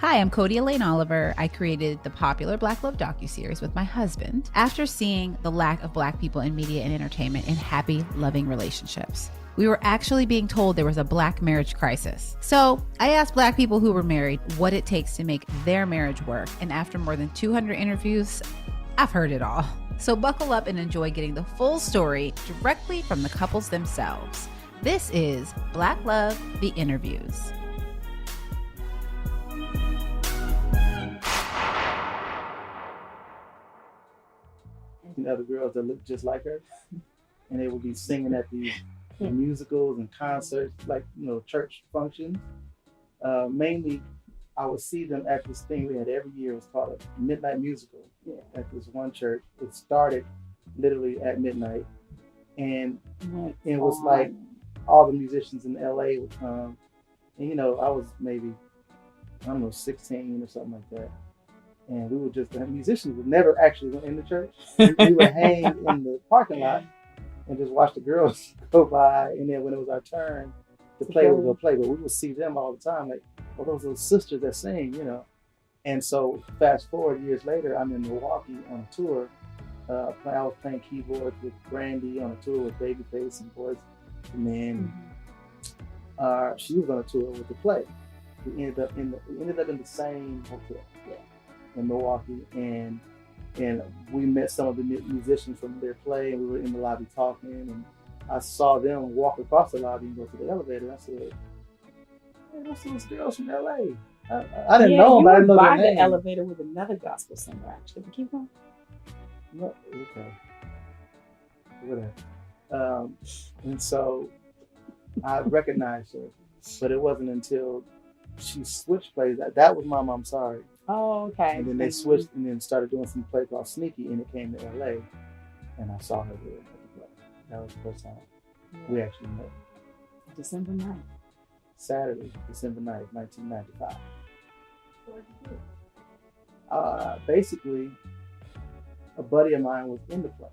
Hi, I'm Codie Elaine Oliver. I created the popular Black Love docu-series with my husband after seeing the lack of Black people in media and entertainment in happy, loving relationships. We were actually being told there was a Black marriage crisis. So I asked Black people who were married what it takes to make their marriage work. And after more than 200 interviews, I've heard it all. So buckle up and enjoy getting the full story directly from the couples themselves. This is Black Love, the Interviews. Other girls that look just like her, and they would be singing at these musicals and concerts, like church functions. Mainly, I would see them at this thing we had every year. It was called a midnight musical at this one church. It started literally at midnight, and it was like all the musicians in LA would come, and I was maybe 16 or something like that. And we would the musicians would never actually go in the church. We would hang in the parking lot and just watch the girls go by. And then when it was our turn to play, we would go play. But we would see them all the time, like, well, those little sisters that sing, And so fast forward years later, I'm in Milwaukee on a tour. I was playing keyboards with Brandy on a tour with Babyface and Boys II Men. She was on a tour with the play. We ended up in the same hotel. In Milwaukee, and we met some of the musicians from their play, and we were in the lobby talking, and I saw them walk across the lobby and go to the elevator. I said, "Hey, those those girls from LA." I didn't know them, but I didn't know their name. The elevator with another gospel singer, actually. But keep going. No, okay. Whatever. And so I recognized her, but it wasn't until she switched plays. That was Mama, I'm Sorry. Oh, okay. And then they switched and then started doing some play called Sneaky, and it came to LA, and I saw her there at the play. That was the first time we actually met. December 9th. Saturday, December 9th, 1995. What did you do? Basically, a buddy of mine was in the play,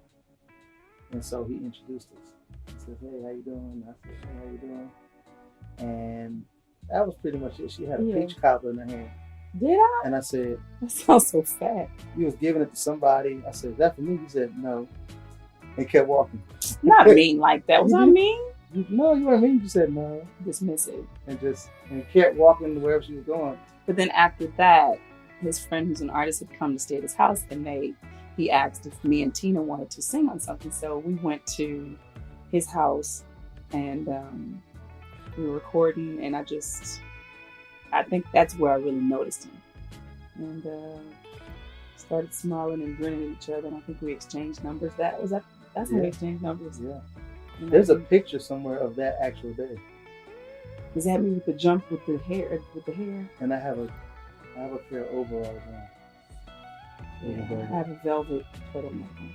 and so he introduced us. He said, "Hey, how you doing?" I said, "Hey, how you doing?" And that was pretty much it. She had a peach cobbler in her hand. Did I? And I said, that sounds so sad. He was giving it to somebody. I said, "Is that for me?" He said, "No." And kept walking. Not mean like that. Was I mean? No, you weren't mean. You said no. Dismissive. And kept walking to wherever she was going. But then after that, his friend who's an artist had come to stay at his house, and he asked if me and Tina wanted to sing on something. So we went to his house, and we were recording, and I think that's where I really noticed him. And started smiling and grinning at each other, and I think we exchanged numbers. That's when we exchanged numbers. Yeah. There's a picture somewhere of that actual day. Does that mean with the jump with the hair? And I have a pair of overalls on. Yeah, I have a velvet turtleneck on.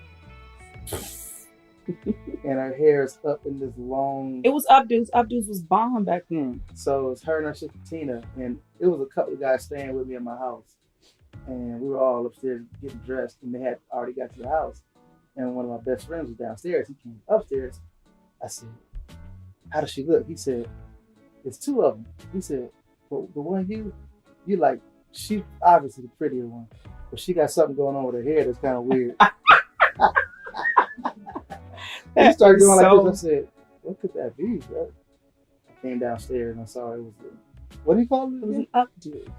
And her hair is up in this long... It was updos. Updos was bomb back then. So it's her and her sister Tina, and it was a couple of guys staying with me in my house. And we were all upstairs getting dressed, and they had already got to the house. And one of my best friends was downstairs. He came upstairs. I said, "How does she look?" He said, "It's two of them." He said, "Well, the one you like, she obviously the prettier one, but she got something going on with her hair that's kind of weird." He started doing like this. I said, "What could that be, bro?" I came downstairs and I saw it was what do you call it? It was an updo.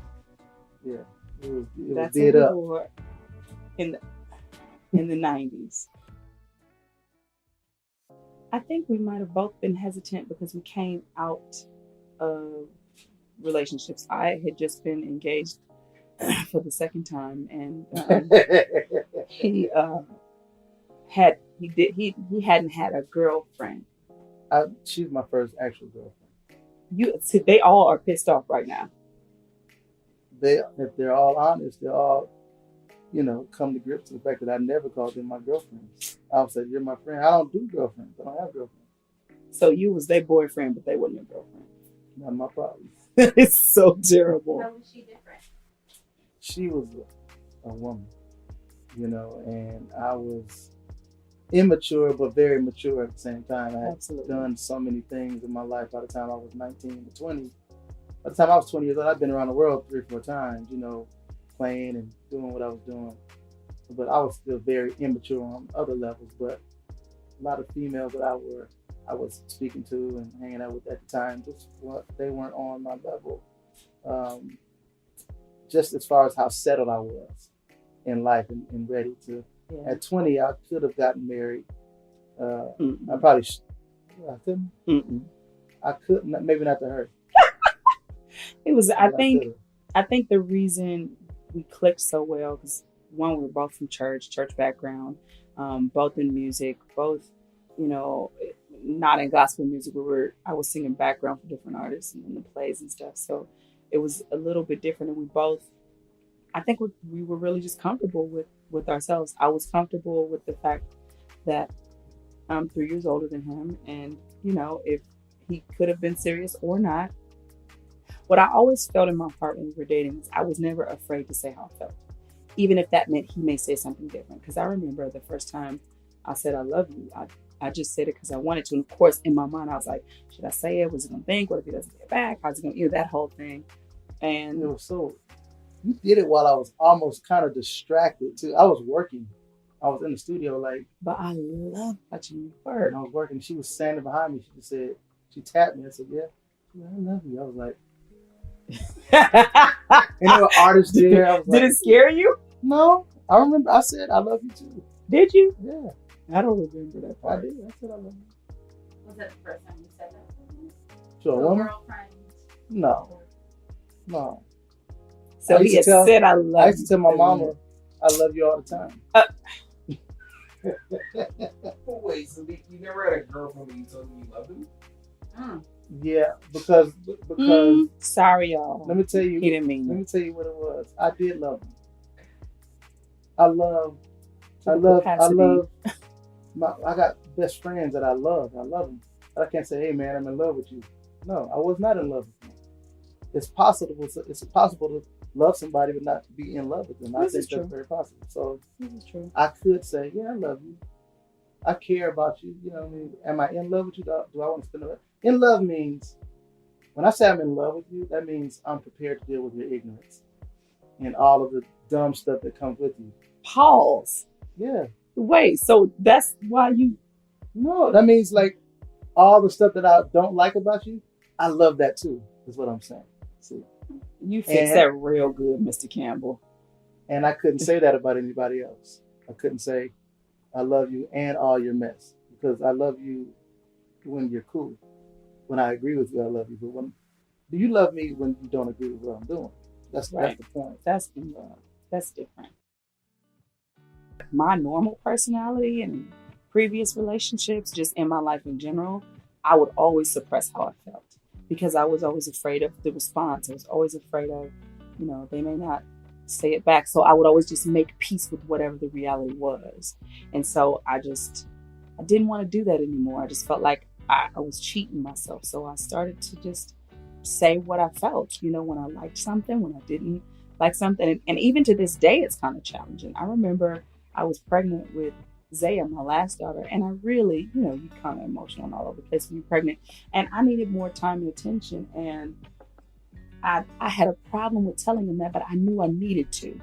Yeah, it was That's did up in the 90s. I think we might have both been hesitant because we came out of relationships. I had just been engaged for the second time, and he hadn't had a girlfriend. She's my first actual girlfriend. They all are pissed off right now. If they're all honest, they're all, come to grips with the fact that I never called them my girlfriends. I would say, "You're my friend." I don't do girlfriends. I don't have girlfriends. So you was their boyfriend, but they wasn't your girlfriend. Not my problem. It's so terrible. How was she different? She was a woman, and I was immature, but very mature at the same time. I had done so many things in my life by the time I was 19 to 20 By the time I was 20 years old, I'd been around the world 3 or 4 times, you know, playing and doing what I was doing. But I was still very immature on other levels. But a lot of females that I was speaking to and hanging out with at the time, they weren't on my level. Just as far as how settled I was in life and ready to. Yeah. At 20, I could have gotten married. I probably I couldn't. I couldn't. Maybe not to her. It was. I think the reason we clicked so well because one, we were both from church background, both in music, both, you know, not in gospel music. I was singing background for different artists and in the plays and stuff. So it was a little bit different. And we both, I think we were really just comfortable with ourselves. I was comfortable with the fact that I'm 3 years older than him. And, you know, if he could have been serious or not, what I always felt in my heart when we were dating is I was never afraid to say how I felt, even if that meant he may say something different. Because I remember the first time I said, I love you. I just said it because I wanted to. And of course, in my mind, I was like, should I say it? What's he going to think? What if he doesn't get back? How's he going to, that whole thing. And it was so, you did it while I was almost kind of distracted too. I was working. I was in the studio But I love watching you work. And I was working. She was standing behind me. She just said, she tapped me. I said, yeah, I love you. I was like, and there were artists there. I was Did it scare you? No. I remember I said, I love you too. Did you? Yeah. I don't remember that part. I did. I said I love you. Was that the first time you said that? To a woman? Girlfriend? No. So he had said, I love you. I used to tell my mama, I love you all the time. Wait, so you never had a girlfriend when you told me you loved him? Yeah, because sorry, y'all. Let me tell you. He didn't mean Let that. me tell you what it was. I did love him. I got best friends that I love. I love them. But I can't say, hey man, I'm in love with you. No, I was not in love with him. It's possible to love somebody but not to be in love with them. I think that's very possible. So this is true. I could say, yeah, I love you. I care about you. You know what I mean? Am I in love with you? Do I want to spend the In love means, when I say I'm in love with you, that means I'm prepared to deal with your ignorance and all of the dumb stuff that comes with you. Pause. Yeah. Wait, so that's why you... No, that means like all the stuff that I don't like about you, I love that too, is what I'm saying. See? You fixed that real good, Mr. Campbell. And I couldn't say that about anybody else. I couldn't say, I love you and all your mess, because I love you when you're cool. When I agree with you, I love you. But do you love me when you don't agree with what I'm doing? That's the point. That's different. My normal personality and previous relationships, just in my life in general, I would always suppress how I felt because I was always afraid of the response. I was always afraid of, they may not say it back. So I would always just make peace with whatever the reality was. And so I didn't want to do that anymore. I just felt like I was cheating myself. So I started to just say what I felt, when I liked something, when I didn't like something. And even to this day, it's kind of challenging. I remember I was pregnant with Zaya, my last daughter, and I really, you kind of emotional and all over the place when you're pregnant. And I needed more time and attention. And I had a problem with telling him that, but I knew I needed to.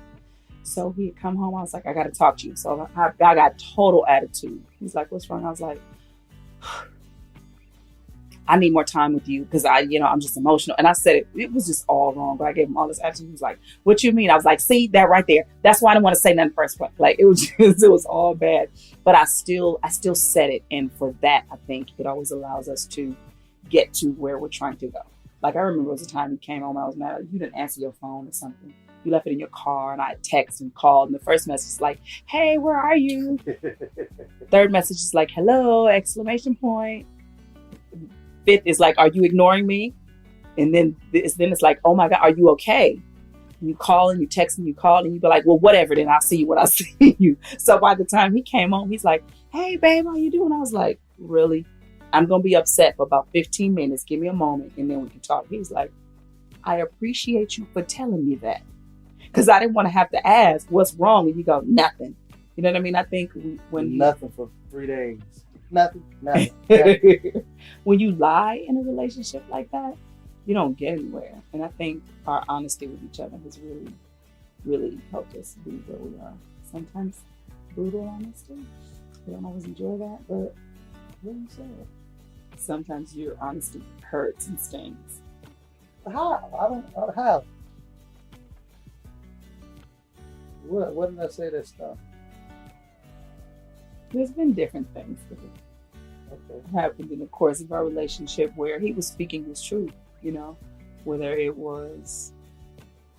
So he had come home. I was like, I got to talk to you. So I got total attitude. He's like, what's wrong? I was like, I need more time with you because I'm just emotional. And I said it was just all wrong. But I gave him all this attitude. He was like, what you mean? I was like, see that right there. That's why I didn't want to say nothing first. Like it was all bad. But I still said it. And for that, I think it always allows us to get to where we're trying to go. Like I remember there was a time you came home, I was mad. You didn't answer your phone or something. You left it in your car and I text and called. And the first message is like, hey, where are you? Third message is like, hello, exclamation point. Fifth is like, are you ignoring me? And then it's like, oh my God, are you okay? And you call and you text and you call and you be like, well, whatever, then I'll see you when I see you. So by the time he came home, he's like, hey babe, how you doing? I was like, really? I'm going to be upset for about 15 minutes. Give me a moment and then we can talk. He's like, I appreciate you for telling me that. Because I didn't want to have to ask what's wrong. And you go, nothing. You know what I mean? I think when nothing for 3 days. Nothing. When you lie in a relationship like that, you don't get anywhere. And I think our honesty with each other has really, really helped us be where we are. Sometimes brutal honesty. We don't always enjoy that, but what do you say? Sometimes your honesty hurts and stings. How? I don't. How? What did I say that stuff? There's been different things that have happened in the course of our relationship where he was speaking his truth, you know, whether it was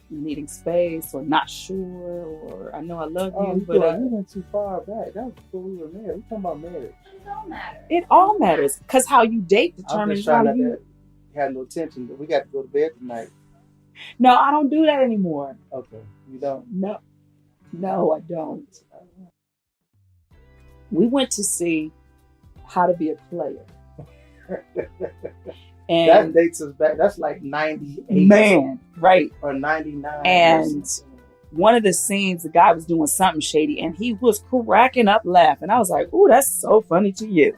needing space or not sure or I know I love you, but you went too far back. That was before we were married. We're talking about marriage. It all matters because how you date I'm determines just how trying you. to have no tension, but we got to go to bed tonight. No, I don't do that anymore. Okay, you don't. No, I don't. We went to see How to Be a Player. And That dates us back. That's like 98. man, right. Or 99. And one of the scenes, the guy was doing something shady and he was cracking up laughing. I was like, ooh, that's so funny to you.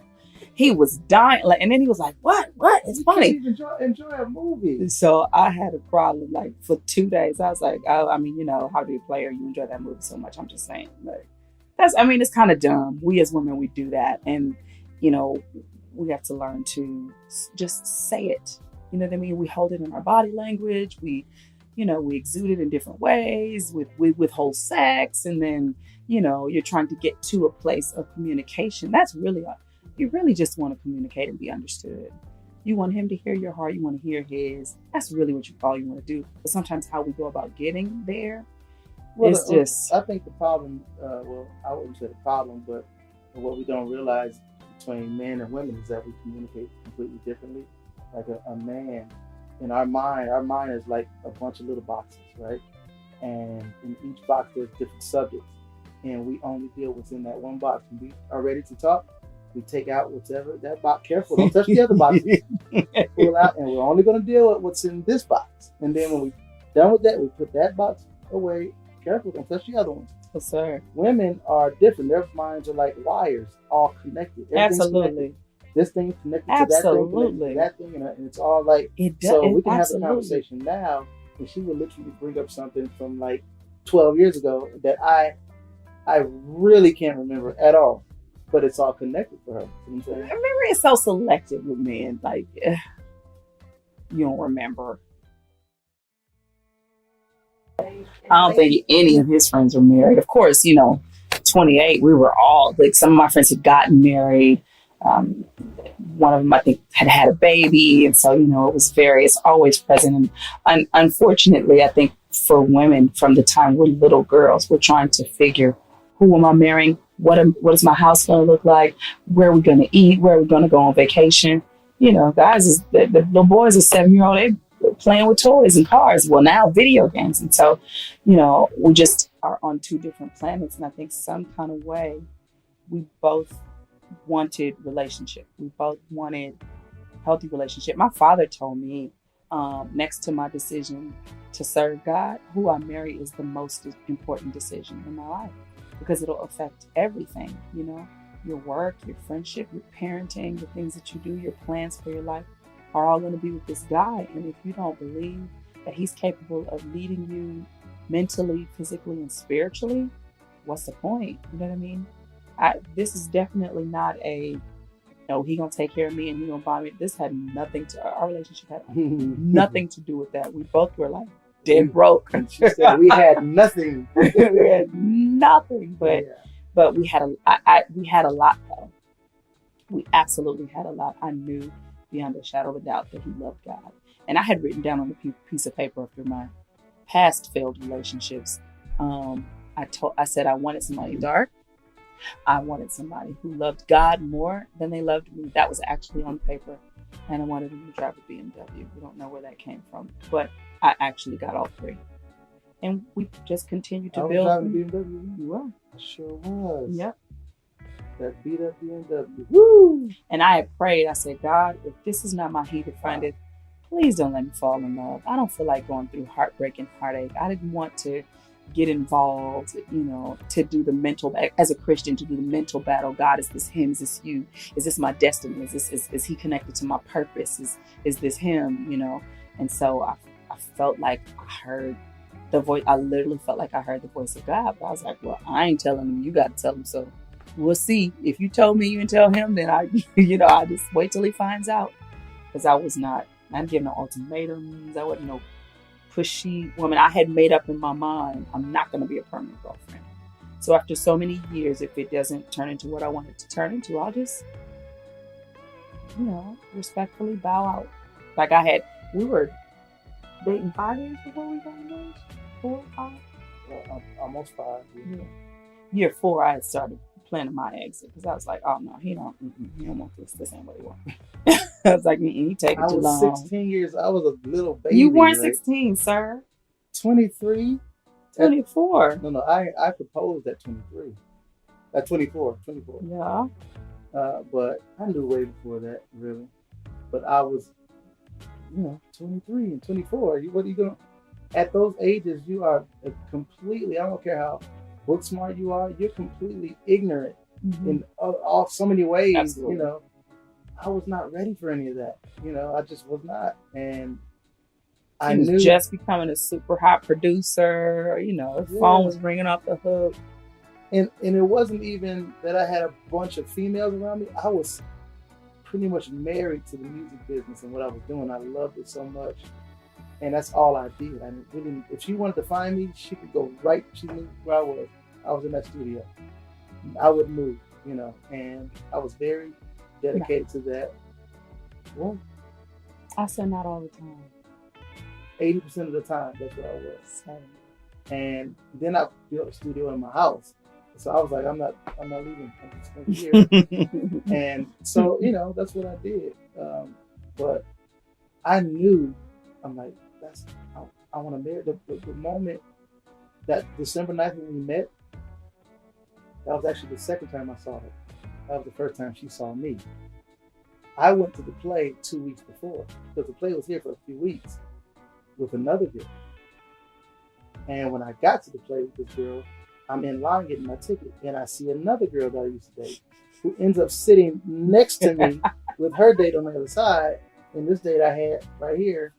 He was dying. And then he was like, what? It's funny. You can't even enjoy a movie. So I had a problem like for 2 days. I was like, oh, I mean, you know, How to Be a Player, you enjoy that movie so much. I'm just saying. Like, it's kind of dumb. We as women, we do that. And, you know, we have to learn to just say it. You know what I mean? We hold it in our body language. We exude it in different ways. We withhold sex. And then, you know, you're trying to get to a place of communication. That's really, you really just want to communicate and be understood. You want him to hear your heart. You want to hear his. That's really all you want to do. But sometimes how we go about getting there is just... I think the problem, I wouldn't say the problem, but what we don't realize between men and women is that we communicate completely differently. Like a man, in our mind is like a bunch of little boxes, right? And in each box there's different subjects. And we only deal what's in that one box. When we are ready to talk, we take out whatever that box. Careful, don't touch the other boxes. Pull out, and we're only going to deal with what's in this box. And then when we're done with that, we put that box away. Careful, don't touch the other ones. Yes, sir. Women are different. Their minds are like wires, all connected. Absolutely. Connected. This thing's connected Absolutely. to that thing, and it's all like. It does. So we can Absolutely. have a conversation now, and she would literally bring up something from like 12 years ago that I really can't remember at all, but it's all connected for her. You know what I'm saying? Memory is so selective with men. Like, you don't remember. I don't think any of his friends were married. Of course, 28, we were all, like, some of my friends had gotten married. One of them, I think, had a baby. And so, it's always present. And unfortunately, I think for women from the time we're little girls, we're trying to figure, who am I marrying? What is my house going to look like? Where are we going to eat? Where are we going to go on vacation? Guys, the little boys are 7-year-old, they're playing with toys and cars. Well, now video games. And so, we just are on two different planets. And I think some kind of way we both wanted relationship. We both wanted healthy relationship. My father told me, next to my decision to serve God, who I marry is the most important decision in my life, because it'll affect everything, your work, your friendship, your parenting, the things that you do, your plans for your life are all going to be with this guy. And if you don't believe that he's capable of leading you mentally, physically, and spiritually, what's the point? You know what I mean? This is definitely not he gonna take care of me and he gonna buy me. This had nothing to, our relationship had nothing to do with that. We both were like dead broke. She said we had nothing. We had nothing, but we had a lot though. We absolutely had a lot. I knew beyond a shadow of a doubt that he loved God. And I had written down on a piece of paper after my past failed relationships, I said I wanted somebody dark. I wanted somebody who loved God more than they loved me. That was actually on paper. And I wanted him to drive a BMW. We don't know where that came from, but I actually got all three. And we just continued to build. I was driving a BMW. You were. I sure was. Yep. That beat up BMW. Woo! And I had prayed. I said, God, if this is not my heated findeth, please don't let me fall in love. I don't feel like going through heartbreak and heartache. I didn't want to get involved, to do the mental, as a Christian, to do the mental battle. God, is this him? Is this you? Is this my destiny? Is he connected to my purpose? Is this him? And so I felt like I heard the voice. I literally felt like I heard the voice of God. But I was like, well, I ain't telling him. You got to tell him. So we'll see. If you told me you didn't tell him, then I just wait till he finds out. Because I didn't give no ultimatums. I wasn't no pushy woman. I had made up in my mind, I'm not going to be a permanent girlfriend. So after so many years, if it doesn't turn into what I want it to turn into, I'll just, respectfully bow out. Like we were dating 5 years before we got engaged. 4, 5? Almost 5. Yeah. Year 4, I had started planning my exit because I was like, oh no, he don't want this. This ain't what he wants. I was like, he take it too long. I was 16 years. I was a little baby. You weren't right? 16, sir. 23. 24. No, I proposed at 23. At 24. Yeah. But I knew way before that, really. But I was, 23 and 24. What are you going? At those ages, you are completely. I don't care how book smart you are. You're completely ignorant in all so many ways. Absolutely. I was not ready for any of that. I just was not, and I was just becoming a super hot producer. The phone was ringing off the hook. And it wasn't even that I had a bunch of females around me. I was pretty much married to the music business and what I was doing. I loved it so much. And that's all I did. I really, if she wanted to find me, she could go right. She knew where I was. I was in that studio. I would move, and I was very dedicated to that. Well, I said not all the time. 80% of the time, that's what I was. And then I built a studio in my house. So I was like, I'm not leaving. I'm just going to be here. And so, that's what I did. But I knew, I'm like, I want to marry. The moment that December 9th when we met, that was actually the second time I saw her. That was the first time she saw me. I went to the play 2 weeks before because the play was here for a few weeks with another girl. And when I got to the play with this girl, I'm in line getting my ticket, and I see another girl that I used to date who ends up sitting next to me with her date on the other side, and this date I had right here.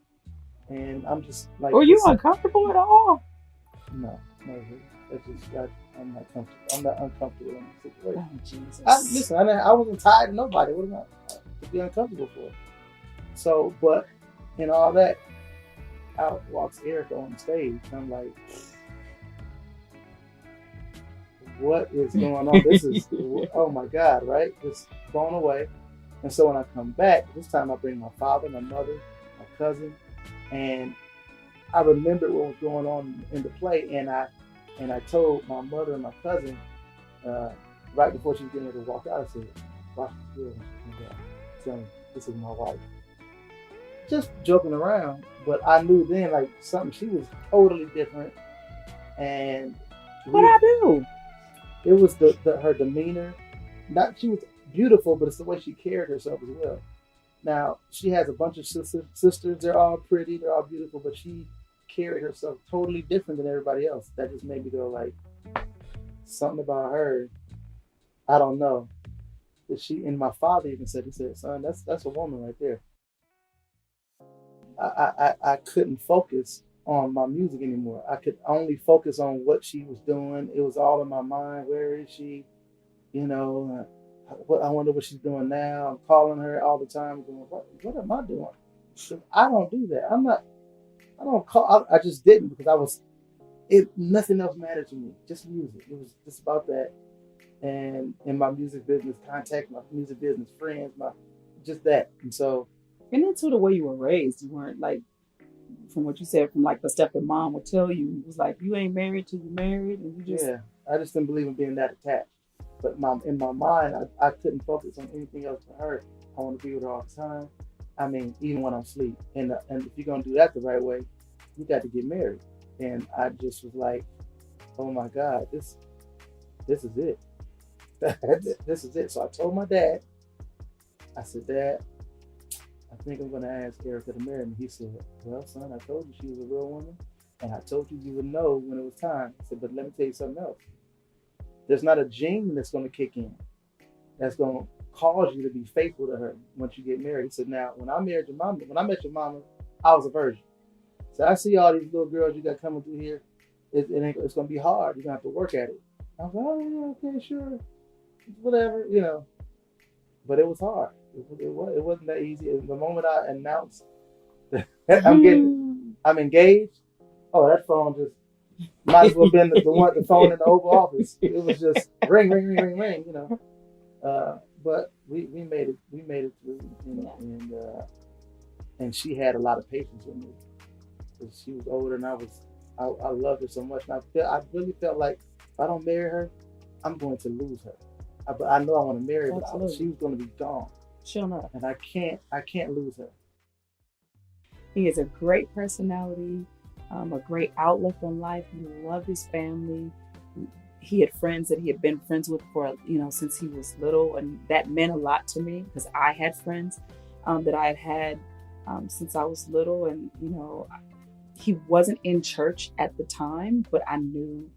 And I'm just like, were you uncomfortable at all? No. I'm not comfortable. I'm not uncomfortable in this situation. Oh, Jesus. I wasn't tied to nobody. What am I to be uncomfortable for? So, but in all that, out walks Erica on stage. And I'm like, what is going on? This is, oh my God, right? Just blown away. And so when I come back, this time I bring my father, my mother, my cousin, and I remembered what was going on in the play, and I told my mother and my cousin right before she was getting ready to walk out, I said, watch this girl when she comes out. Tell me, this is my wife. Just joking around, but I knew then like something, she was totally different. And what'd I do? It was her demeanor. She was beautiful, but it's the way she carried herself as well. Now, she has a bunch of sisters. They're all pretty. They're all beautiful, but she carried herself totally different than everybody else. That just made me go like, something about her, I don't know. And my father even said, he said, son, that's a woman right there. I couldn't focus on my music anymore. I could only focus on what she was doing. It was all in my mind. Where is she? I wonder what she's doing now. I'm calling her all the time, going, what am I doing? So I don't do that. I don't call. I just didn't because nothing else mattered to me. Just music. It was just about that. And in my music business contact, my music business friends, just that. And so. And then too, the way you were raised, you weren't like, from what you said, from like the stuff that mom would tell you, it was like, you ain't married till you married, and you just. Yeah, I just didn't believe in being that attached. But in my mind, I couldn't focus on anything else but her. I want to be with her all the time. I mean, even when I'm asleep. And if you're going to do that the right way, you got to get married. And I just was like, oh my God, this is it. This is it. So I told my dad, I said, Dad, I think I'm going to ask Erica to marry me. He said, well, son, I told you she was a real woman. And I told you would know when it was time. I said, but let me tell you something else. There's not a gene that's going to kick in that's going to cause you to be faithful to her once you get married. He said, now, when I met your mama, I was a virgin. So I see all these little girls you got coming through here. It's going to be hard. You're going to have to work at it. I was like, oh, yeah, okay, sure. Whatever, you know. But it was hard. It wasn't that easy. The moment I announced that I'm engaged, oh, that phone just might as well have been the phone in the Oval Office. It was just ring, you know. But we made it through, you know, and she had a lot of patience with me. Because she was older and I loved her so much. And I really felt like if I don't marry her, I'm going to lose her. But I know I want to marry her, but she was going to be gone. Sure enough. And I can't lose her. He has a great personality, a great outlook on life. He loved his family. He had friends that he had been friends with for, you know, since he was little. And that meant a lot to me because I had friends that I had since I was little. And, you know, he wasn't in church at the time, but I knew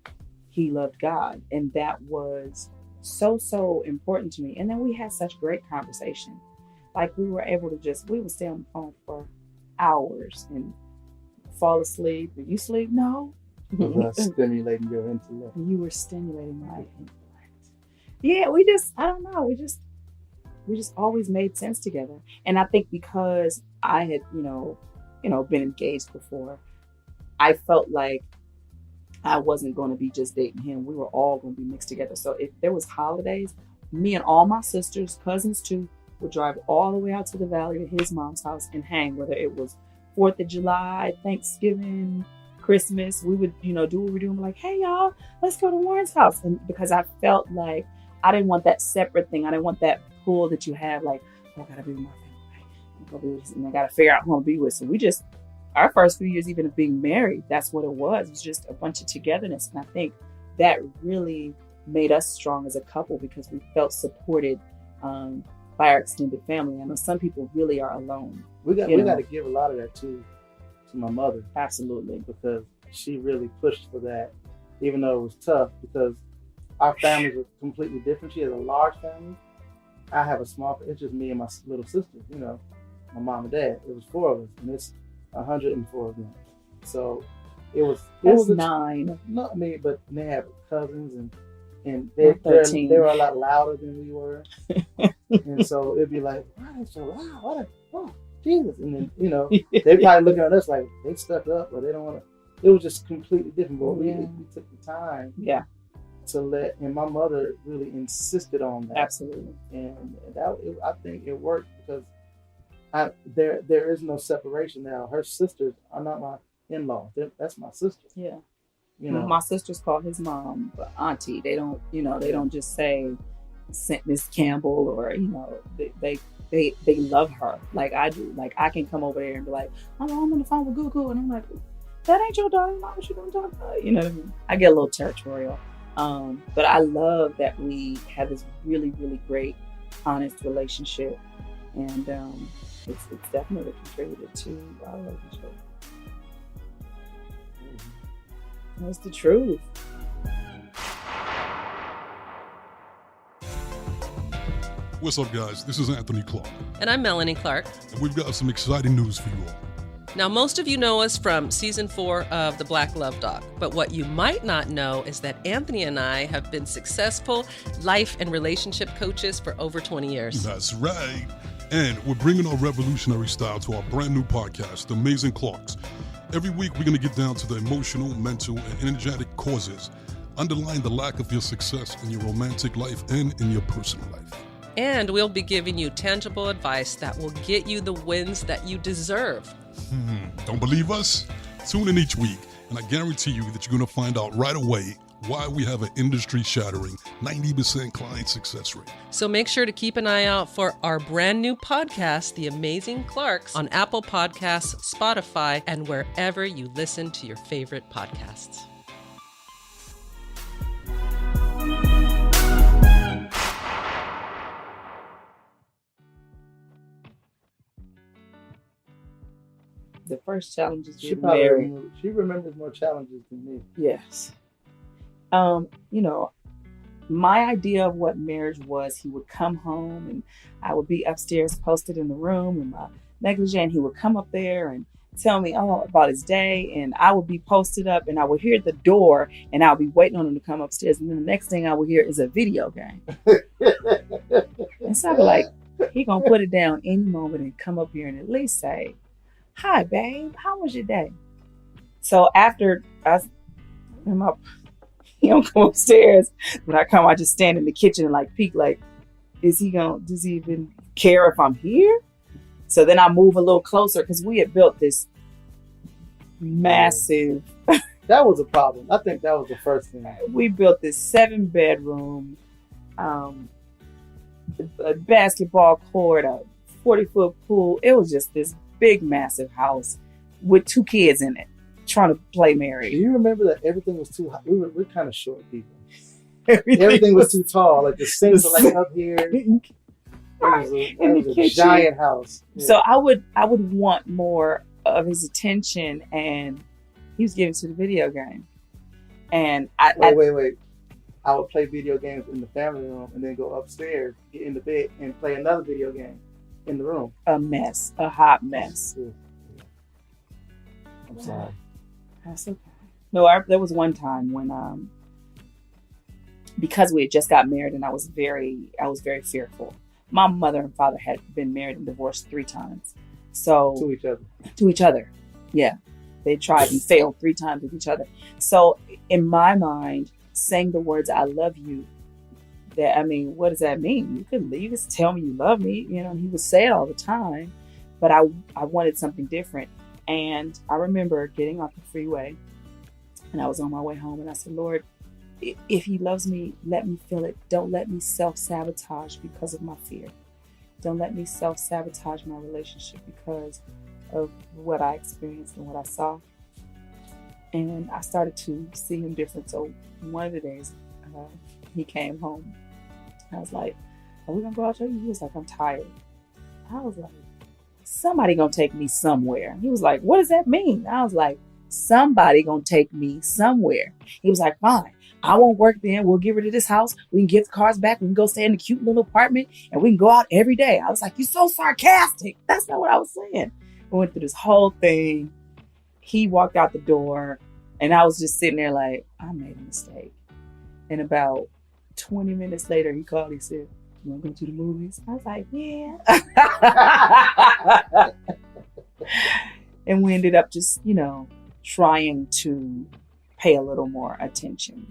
he loved God. And that was so important to me. And then we had such great conversation. Like we were able to we would stay on the phone for hours and fall asleep. Did you sleep? No. Stimulating your intellect. You were stimulating my intellect. Yeah, I don't know. We just always made sense together. And I think because I had, you know, been engaged before, I felt like I wasn't going to be just dating him. We were all going to be mixed together. So if there was holidays, me and all my sisters, cousins too, would drive all the way out to the valley to his mom's house and hang, whether it was 4th of July, Thanksgiving, Christmas. We would, you know, do what we were doing. We're like, hey, y'all, let's go to Warren's house. And because I felt like I didn't want that separate thing. I didn't want that pull that you have, like, oh, I got to be with my family. And I got to figure out who I'm going to be with. So our first few years even of being married, that's what it was. It was just a bunch of togetherness. And I think that really made us strong as a couple because we felt supported by our extended family. I know some people really are alone. We got to give a lot of that to my mother. Absolutely. Because she really pushed for that, even though it was tough because our families were completely different. She has a large family. I have a small, it's just me and my little sister, you know, my mom and dad. It was 4 of us and it's 104 of them. So it was 9. Not I mean, but they have cousins and they were a lot louder than we were. And so it'd be like, why are they so loud? Oh, Jesus. And then, you know, they probably looking at us like they stuck up or they don't want to. It was just completely different. But we took the time to and my mother really insisted on that. Absolutely. And I think it worked because there is no separation now. Her sisters are not my in-law. That's my sister. Yeah. You know, my sisters call his mom auntie. They don't, they don't just say Miss Campbell or, they love her like I do. Like I can come over there and be like, I'm on the phone with Google, and I'm like, that ain't your daughter-in-law. What you gonna talk about? You know what I mean? I get a little territorial. But I love that we have this really, really great, honest relationship, and it's definitely contributed to our relationship. That's the truth. What's up, guys? This is Anthony Clark. And I'm Melanie Clark. And we've got some exciting news for you all. Now, most of you know us from season 4 of The Black Love Doc, but what you might not know is that Anthony and I have been successful life and relationship coaches for over 20 years. That's right. And we're bringing our revolutionary style to our brand new podcast, The Amazing Clarks. Every week, we're going to get down to the emotional, mental, and energetic causes underlying the lack of your success in your romantic life and in your personal life. And we'll be giving you tangible advice that will get you the wins that you deserve. Don't believe us? Tune in each week, and I guarantee you that you're going to find out right away why we have an industry-shattering 90% client success rate. So make sure to keep an eye out for our brand new podcast, The Amazing Clarks, on Apple Podcasts, Spotify, and wherever you listen to your favorite podcasts. The first challenge is she remembers more challenges than me. Yes. My idea of what marriage was, he would come home and I would be upstairs posted in the room in my negligee, and he would come up there and tell me about his day, and I would be posted up, and I would hear the door, and I'll be waiting on him to come upstairs, and then the next thing I would hear is a video game. And so I'd be like, he gonna put it down any moment and come up here and at least say, "Hi, babe, how was your day?" So after he don't come upstairs, when I come, I just stand in the kitchen and like peek, like, does he even care if I'm here? So then I move a little closer because we had built this massive. That was a problem. I think that was the first thing. We built this 7-bedroom, a basketball court, a 40-foot pool. It was just this big, massive house with 2 kids in it, trying to play Do married. you remember that everything was too high? We're kind of short people. Everything was too tall. Like the sinks were like up here. It was a giant house. Yeah. So I would want more of his attention, and he was giving to the video game. And Wait. I would play video games in the family room and then go upstairs, get in the bed, and play another video game in the room. a hot mess. Yeah. I'm sorry. That's okay. No, there was one time when, because we had just got married, and I was very fearful. My mother and father had been married and divorced 3 times. So to each other. Yeah. They tried and failed 3 times with each other. So in my mind, saying the words "I love you," what does that mean? You could tell me you love me, he would say it all the time, but I wanted something different. And I remember getting off the freeway, and I was on my way home, and I said, "Lord, if he loves me, let me feel it. Don't let me self-sabotage because of my fear. Don't let me self-sabotage my relationship because of what I experienced and what I saw." And I started to see him different. So one of the days, he came home. I was like, "Are we gonna go out there?" He was like, "I'm tired." I was like, "Somebody gonna take me somewhere." He was like, "What does that mean?" I was like, "Somebody gonna take me somewhere." He was like, "Fine, I won't work then. We'll get rid of this house. We can get the cars back. We can go stay in a cute little apartment, and we can go out every day." I was like, "You're so sarcastic." That's not what I was saying. We went through this whole thing. He walked out the door, and I was just sitting there like, I made a mistake. And about 20 minutes later, he called. He said, "You want to go to the movies?" I was like, "Yeah." And we ended up just, trying to pay a little more attention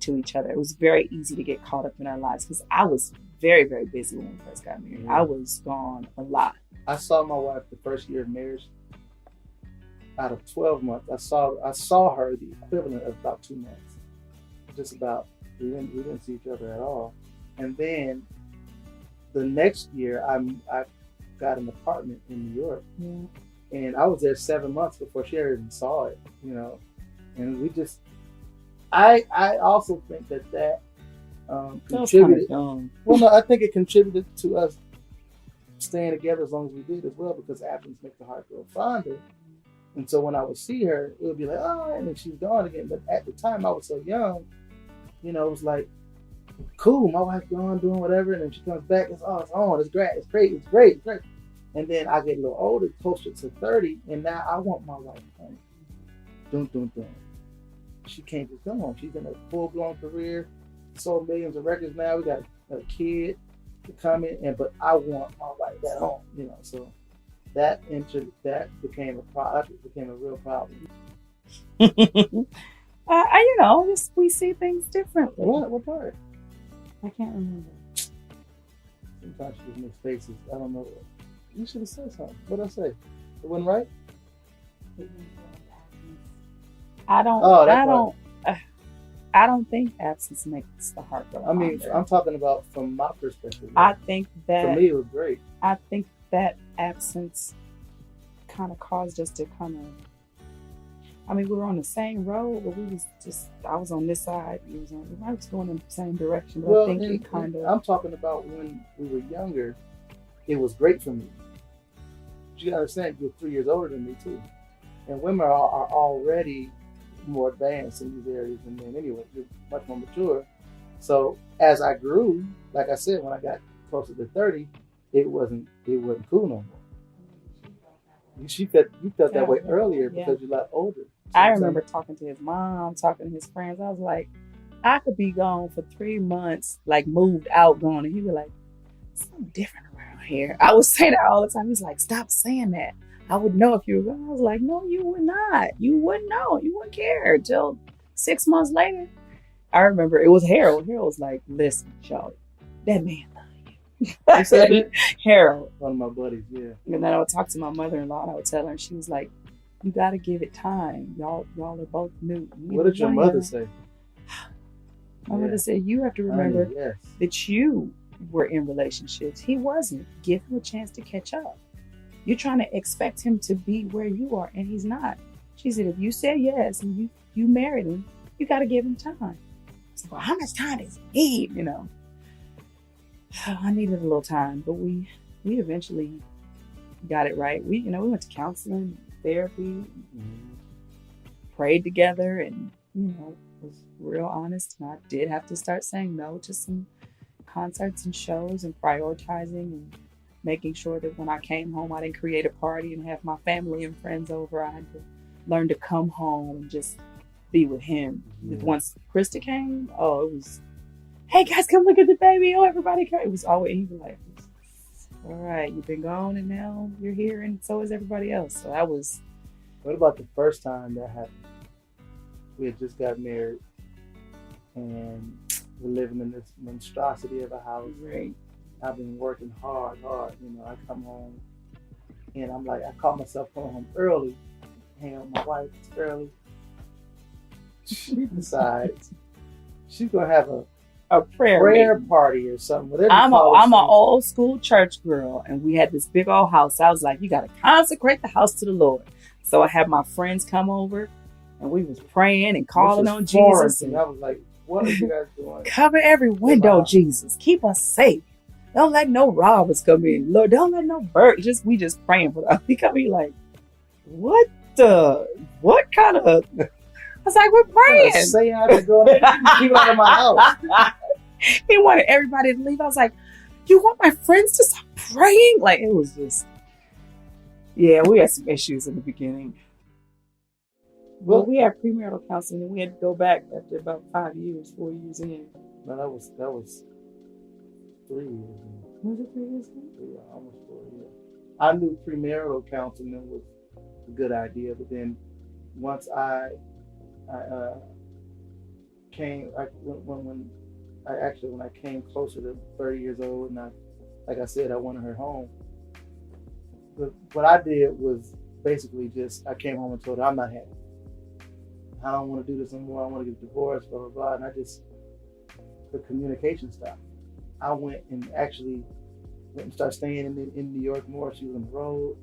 to each other. It was very easy to get caught up in our lives because I was very, very busy when we first got married. I was gone a lot. I saw my wife the first year of marriage. Out of 12 months, I saw her the equivalent of about 2 months. Just about. We didn't see each other at all. And then the next year, I got an apartment in New York, and I was there 7 months before she even saw it. And we just. I also think that contributed. Well, no, I think it contributed to us staying together as long as we did as well, because absence makes the heart grow fonder. And so when I would see her, it would be like, "Oh," and then she's gone again. But at the time, I was so young, it was like, cool, my wife's gone doing whatever, and then she comes back, it's on, it's great, it's great, it's great, it's great. And then I get a little older, closer to 30, and now I want my wife home. Dun, dun, dun. She can't just come home. She's in a full-blown career, sold millions of records now. We got a kid to come in, but I want my wife at home, so that became a problem. That became a real problem. We see things differently. What part? I can't remember. Sometimes she just makes faces. I don't know. You should have said something. What did I say? It wasn't right? I don't think absence makes the heart go fonder. I'm talking about from my perspective. I think that for me it was great. I think that absence kind of caused us to we were on the same road, but I was on this side, I was going in the same direction, but I think it kind of... I'm talking about when we were younger, it was great for me. You gotta understand, you're 3 years older than me too. And women are already more advanced in these areas than men anyway. You're much more mature. So as I grew, like I said, when I got closer to 30, it wasn't cool no more. You felt that way earlier because you're a lot older. I remember talking to his mom, talking to his friends. I was like, I could be gone for 3 months, like moved out, gone, and he'd be like, something different around here. I would say that all the time. He's like, stop saying that. I would know if you were gone. I was like, no, you would not. You wouldn't know. You wouldn't care until 6 months later. I remember it was Harold. Harold was like, listen, y'all, that man love you. I said, Harold. One of my buddies, yeah. And then I would talk to my mother-in-law and I would tell her, and she was like, you got to give it time. Y'all are both new. What did your mother say? My mother said, you have to remember that you were in relationships. He wasn't. Give him a chance to catch up. You're trying to expect him to be where you are, and he's not. She said, if you said yes and you married him, you got to give him time. So, well, how much time does he need? You know, I needed a little time, but we eventually got it right. We went to counseling, therapy, prayed together, and was real honest. And I did have to start saying no to some concerts and shows and prioritizing and making sure that when I came home, I didn't create a party and have my family and friends over. I had to learn to come home and just be with him. Yeah. Once Krista came, it was, hey guys, come look at the baby. Oh, everybody come. It was always, he'd be like, all right, you've been gone and now you're here and so is everybody else. So that was. What about the first time that happened? We had just got married and we're living in this monstrosity of a house. Right. I've been working hard. I come home and I'm like, I caught myself coming home early, hang out with my wife early. She decides she's gonna have a prayer party or something. I'm an old school church girl, and we had this big old house. I was like, you gotta consecrate the house to the Lord. So I had my friends come over, and we was praying and calling on Jesus. And I was like, what are you guys doing? Cover every window, Jesus. Keep us safe. Don't let no robbers come in. Lord, don't let no birds. We just praying for them. He come in like, what kind of? I was like, we're praying. Say I was going keep out of my house. He wanted everybody to leave. I was like, you want my friends to stop praying? Like, it was just, yeah, we had some issues in the beginning. Well, we had premarital counseling and we had to go back after about 4 years in. No, that was 3 years. Was it 3 years? Yeah, almost 4 years. I knew premarital counseling was a good idea, but then once I came, when I came closer to 30 years old, and like I said, I wanted her home. But what I did was basically I came home and told her I'm not happy. I don't want to do this anymore. I want to get divorced, blah, blah, blah. And the communication stopped. I went and started staying in New York more. She was on the road.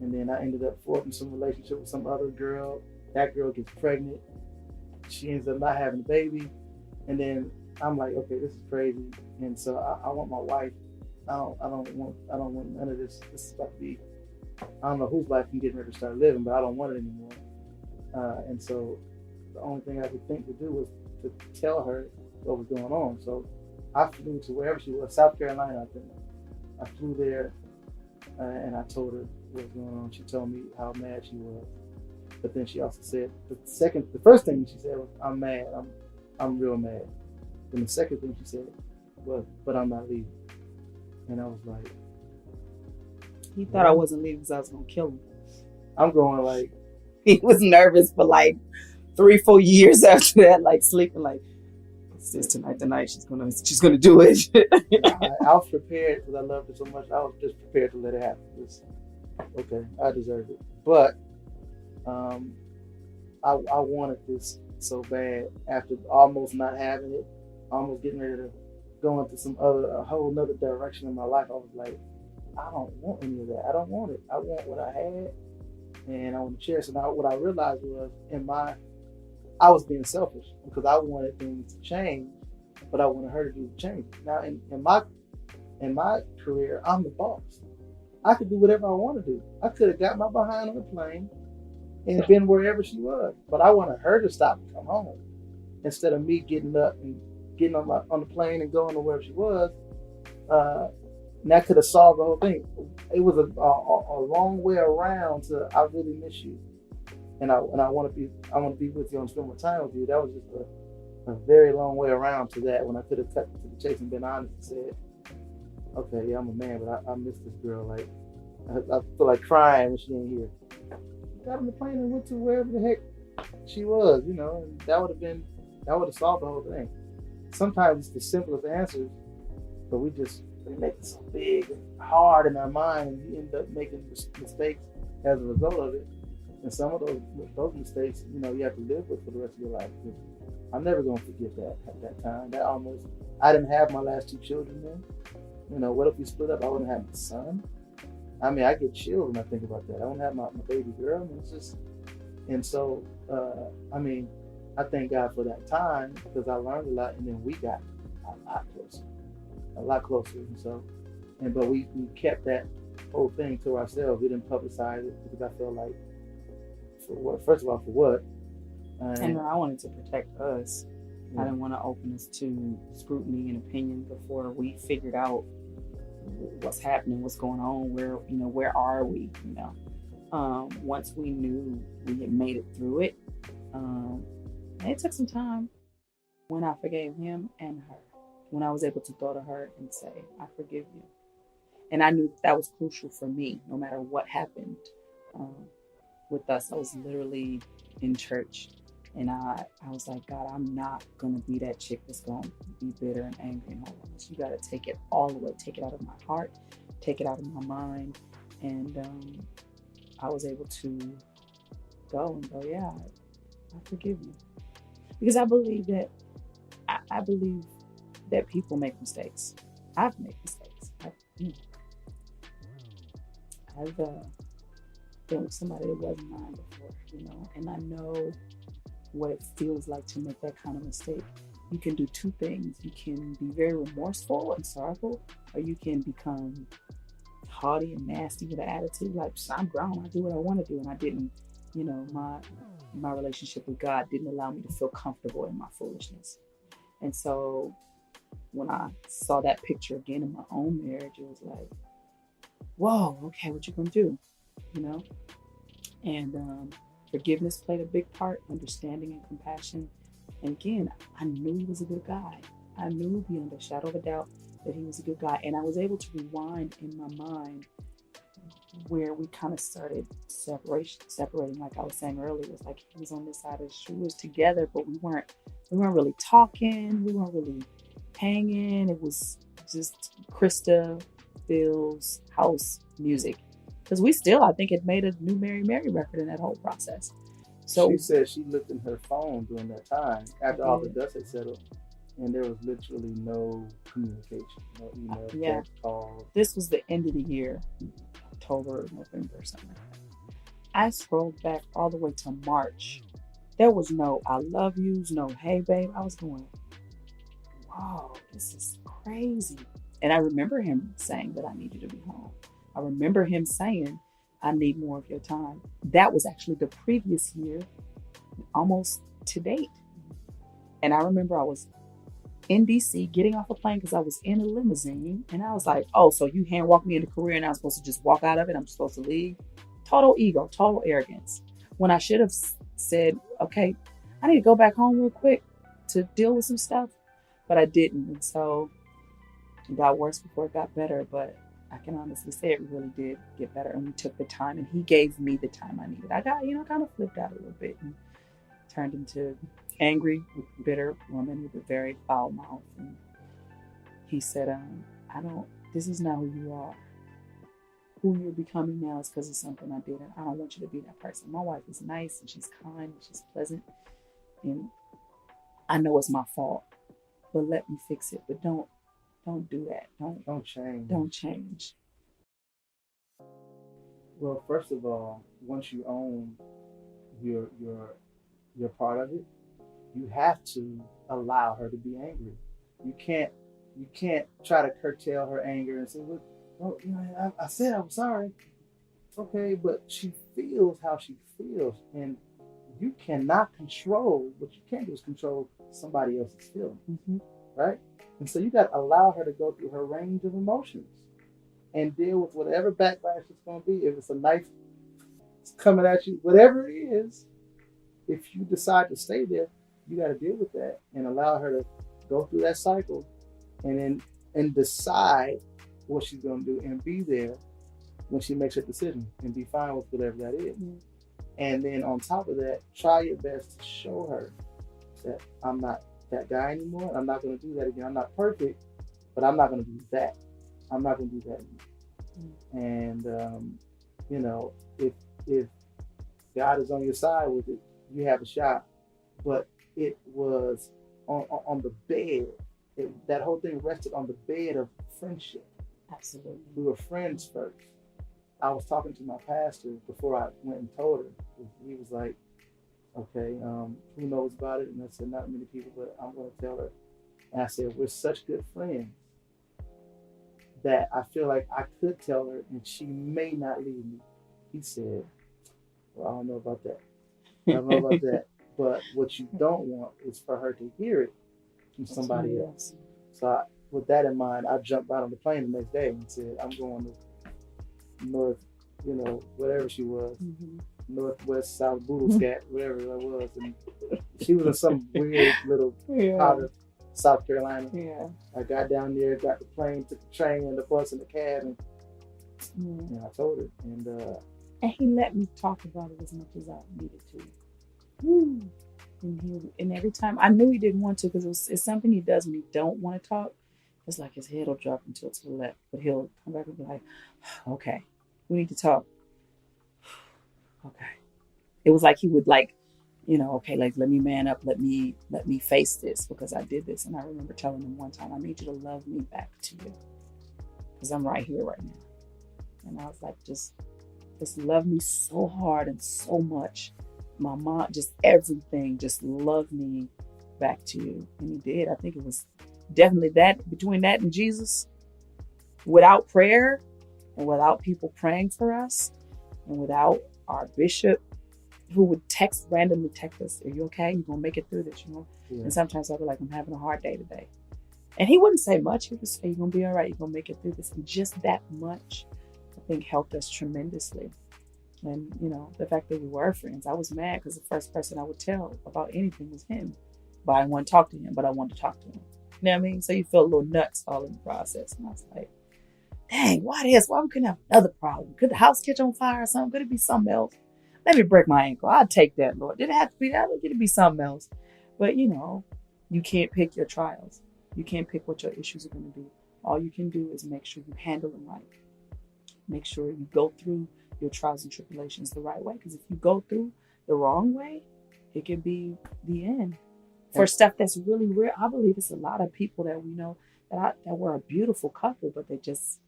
And then I ended up forming some relationship with some other girl. That girl gets pregnant. She ends up not having a baby. And then I'm like, okay, this is crazy. And so I want my wife. I don't want none of this. This is about to be, I don't know whose life I'm getting ready to start living, but I don't want it anymore. And so the only thing I could think to do was to tell her what was going on. So I flew to wherever she was, South Carolina, I think. I flew there and I told her what was going on. She told me how mad she was. But then she also said, the first thing she said was, I'm mad. I'm real mad. Then the second thing she said was, but I'm not leaving. And I was like, he thought I wasn't leaving because I was going to kill him. I'm going like, he was nervous for like 3-4 years after that, like sleeping like, it's this tonight she's gonna do it. I was prepared because I loved it so much. I was just prepared to let it happen. Okay, I deserve it. But I wanted this so bad after almost not having it, almost getting ready to go into a whole nother direction in my life. I was like, I don't want any of that. I don't want it. I want what I had, and I want to cherish it. Now, what I realized was I was being selfish because I wanted things to change, but I wanted her to do the change. Now, in my career, I'm the boss. I could do whatever I want to do. I could have got my behind on the plane and been wherever she was, but I wanted her to stop and come home instead of me getting up and getting on the plane and going to wherever she was. And that could have solved the whole thing. It was a long way around to I really miss you, and I want to be with you and spend more time with you. That was just a very long way around to that, when I could have cut to the chase and been honest and said, okay, yeah, I'm a man, but I miss this girl. Like I feel like crying when she ain't here. Got on the plane and went to wherever the heck she was, you know, and that would have solved the whole thing. Sometimes it's the simplest answers, but we make it so big and hard in our mind, and we end up making mistakes as a result of it. And some of those mistakes, you know, you have to live with for the rest of your life. I'm never gonna forget that at that time. I didn't have my last 2 children then. You know, what if we split up? I wouldn't have my son. I mean, I get chilled when I think about that. I wouldn't have my baby girl. I mean, it's just, and so, I mean, I thank God for that time, because I learned a lot, and then we got a lot closer. And so, but we kept that whole thing to ourselves. We didn't publicize it, because I felt like, for what? First of all, for what? And I wanted to protect us. Yeah. I didn't want to open us to scrutiny and opinion before we figured out what's happening, what's going on, where are we, you know. Once we knew we had made it through it, it took some time. When I forgave him and her, when I was able to go to her and say, I forgive you. And I knew that was crucial for me, no matter what happened with us. I was literally in church, and I was like, God, I'm not going to be that chick that's going to be bitter and angry and all of this. You got to take it all away, take it out of my heart, take it out of my mind. And I was able to go, yeah, I forgive you. Because I believe that people make mistakes. I've made mistakes. I've been with somebody that wasn't mine before, you know, and I know what it feels like to make that kind of mistake. You can do 2 things. You can be very remorseful and sorrowful, or you can become haughty and nasty with an attitude like, I'm grown, I do what I want to do. And I didn't, you know, my relationship with God didn't allow me to feel comfortable in my foolishness. And so when I saw that picture again in my own marriage, it was like, whoa, okay, what you gonna do? You know? And forgiveness played a big part, understanding and compassion. And again, I knew he was a good guy. I knew beyond a shadow of a doubt that he was a good guy. And I was able to rewind in my mind where we kind of started separating, like I was saying earlier. It was like he was on this side of the street. We was together, but we weren't really talking. We weren't really hanging. It was just Krista, Bill's house music. Because we still, I think, had made a new Mary Mary record in that whole process. So she said she looked in her phone during that time after all the dust had settled, and there was literally no communication, no email, text, calls. This was the end of the year, October, November, something like that. I scrolled back all the way to March. There was no I love yous, no hey babe. I was going, wow, this is crazy. And I remember him saying that I need you to be home. I remember him saying, I need more of your time. That was actually the previous year, almost to date. And I remember I was in DC getting off a plane because I was in a limousine. And I was like, oh, so you hand walked me in a career and I'm supposed to just walk out of it? I'm supposed to leave? Total ego, total arrogance. When I should have said, okay, I need to go back home real quick to deal with some stuff. But I didn't. And so it got worse before it got better. But I can honestly say it really did get better, and we took the time, and he gave me the time I needed. I got, kind of flipped out a little bit and turned into angry, bitter woman with a very foul mouth. And he said, this is not who you are. Who you're becoming now is because of something I did, and I don't want you to be that person. My wife is nice, and she's kind, and she's pleasant, and I know it's my fault, but let me fix it. But don't do that. Don't change. Don't change. Well, first of all, once you own your part of it, you have to allow her to be angry. You can't try to curtail her anger and say, well, I said I'm sorry. Okay, but she feels how she feels, and you cannot control. What you can't do is control somebody else's feelings, right? And so you got to allow her to go through her range of emotions. and deal with whatever backlash it's going to be. If it's a knife coming at you, whatever it is, if you decide to stay there, you got to deal with that and allow her to go through that cycle and decide what she's going to do and be there when she makes her decision and be fine with whatever that is. Mm-hmm. And then on top of that, try your best to show her that I'm not that guy anymore. I'm not going to do that again. I'm not perfect, but I'm not going to do that. I'm not going to do that anymore. And, you know, if God is on your side with it, you have a shot. But it was on the bed. That whole thing rested on the bed of friendship. Absolutely. We were friends first. I was talking to my pastor before I went and told her. He was like, okay, who knows about it? And I said, not many people, but I'm going to tell her. And I said, we're such good friends that I feel like I could tell her and she may not leave me. He said, well, I don't know about that. I don't know about that. But what you don't want is for her to hear it from somebody else. So with that in mind, I jumped out on the plane the next day and said, I'm going to North, you know, whatever she was, Northwest, South, Boodle Scat, whatever that was. And she was in some weird little part of South Carolina. Yeah. I got down there, got the plane, took the train and the bus and the cab, and I told her. And he let me talk about it as much as I needed to. Woo. And every time I knew he didn't want to, because it's something he does when he don't want to talk. It's like his head will drop and tilt to the left, but he'll come back and be like, okay, we need to talk. Okay. It was like he would like, you know, okay, like let me man up, let me face this because I did this. And I remember telling him one time, I need you to love me back to you because I'm right here right now. And I was like, just love me so hard and so much. My mom, just everything, just love me back to you. And he did. I think it was definitely that, between that and Jesus, without prayer and without people praying for us and without our bishop who would randomly text us, are you okay? You're going to make it through this, you know? Yeah. And sometimes I'll be like, I'm having a hard day today. And he wouldn't say much. He would say, you're going to be all right. You're going to make it through this. And just that much, I think, helped us tremendously. And, you know, the fact that we were friends, I was mad because the first person I would tell about anything was him. But I didn't want to talk to him, but I wanted to talk to him. You know what I mean? So you feel a little nuts all in the process. And I was like, dang, why this? Why we couldn't have another problem? Could the house catch on fire or something? Could it be something else? Let me break my ankle. I'll take that, Lord. Did it have to be that? Could it be something else? But, you know, you can't pick your trials. You can't pick what your issues are going to be. All you can do is make sure you handle them right. Make sure you go through your trials and tribulations the right way. Because if you go through the wrong way, it can be the end. For stuff that's really real, I believe it's a lot of people that we know that were a beautiful couple, but they just,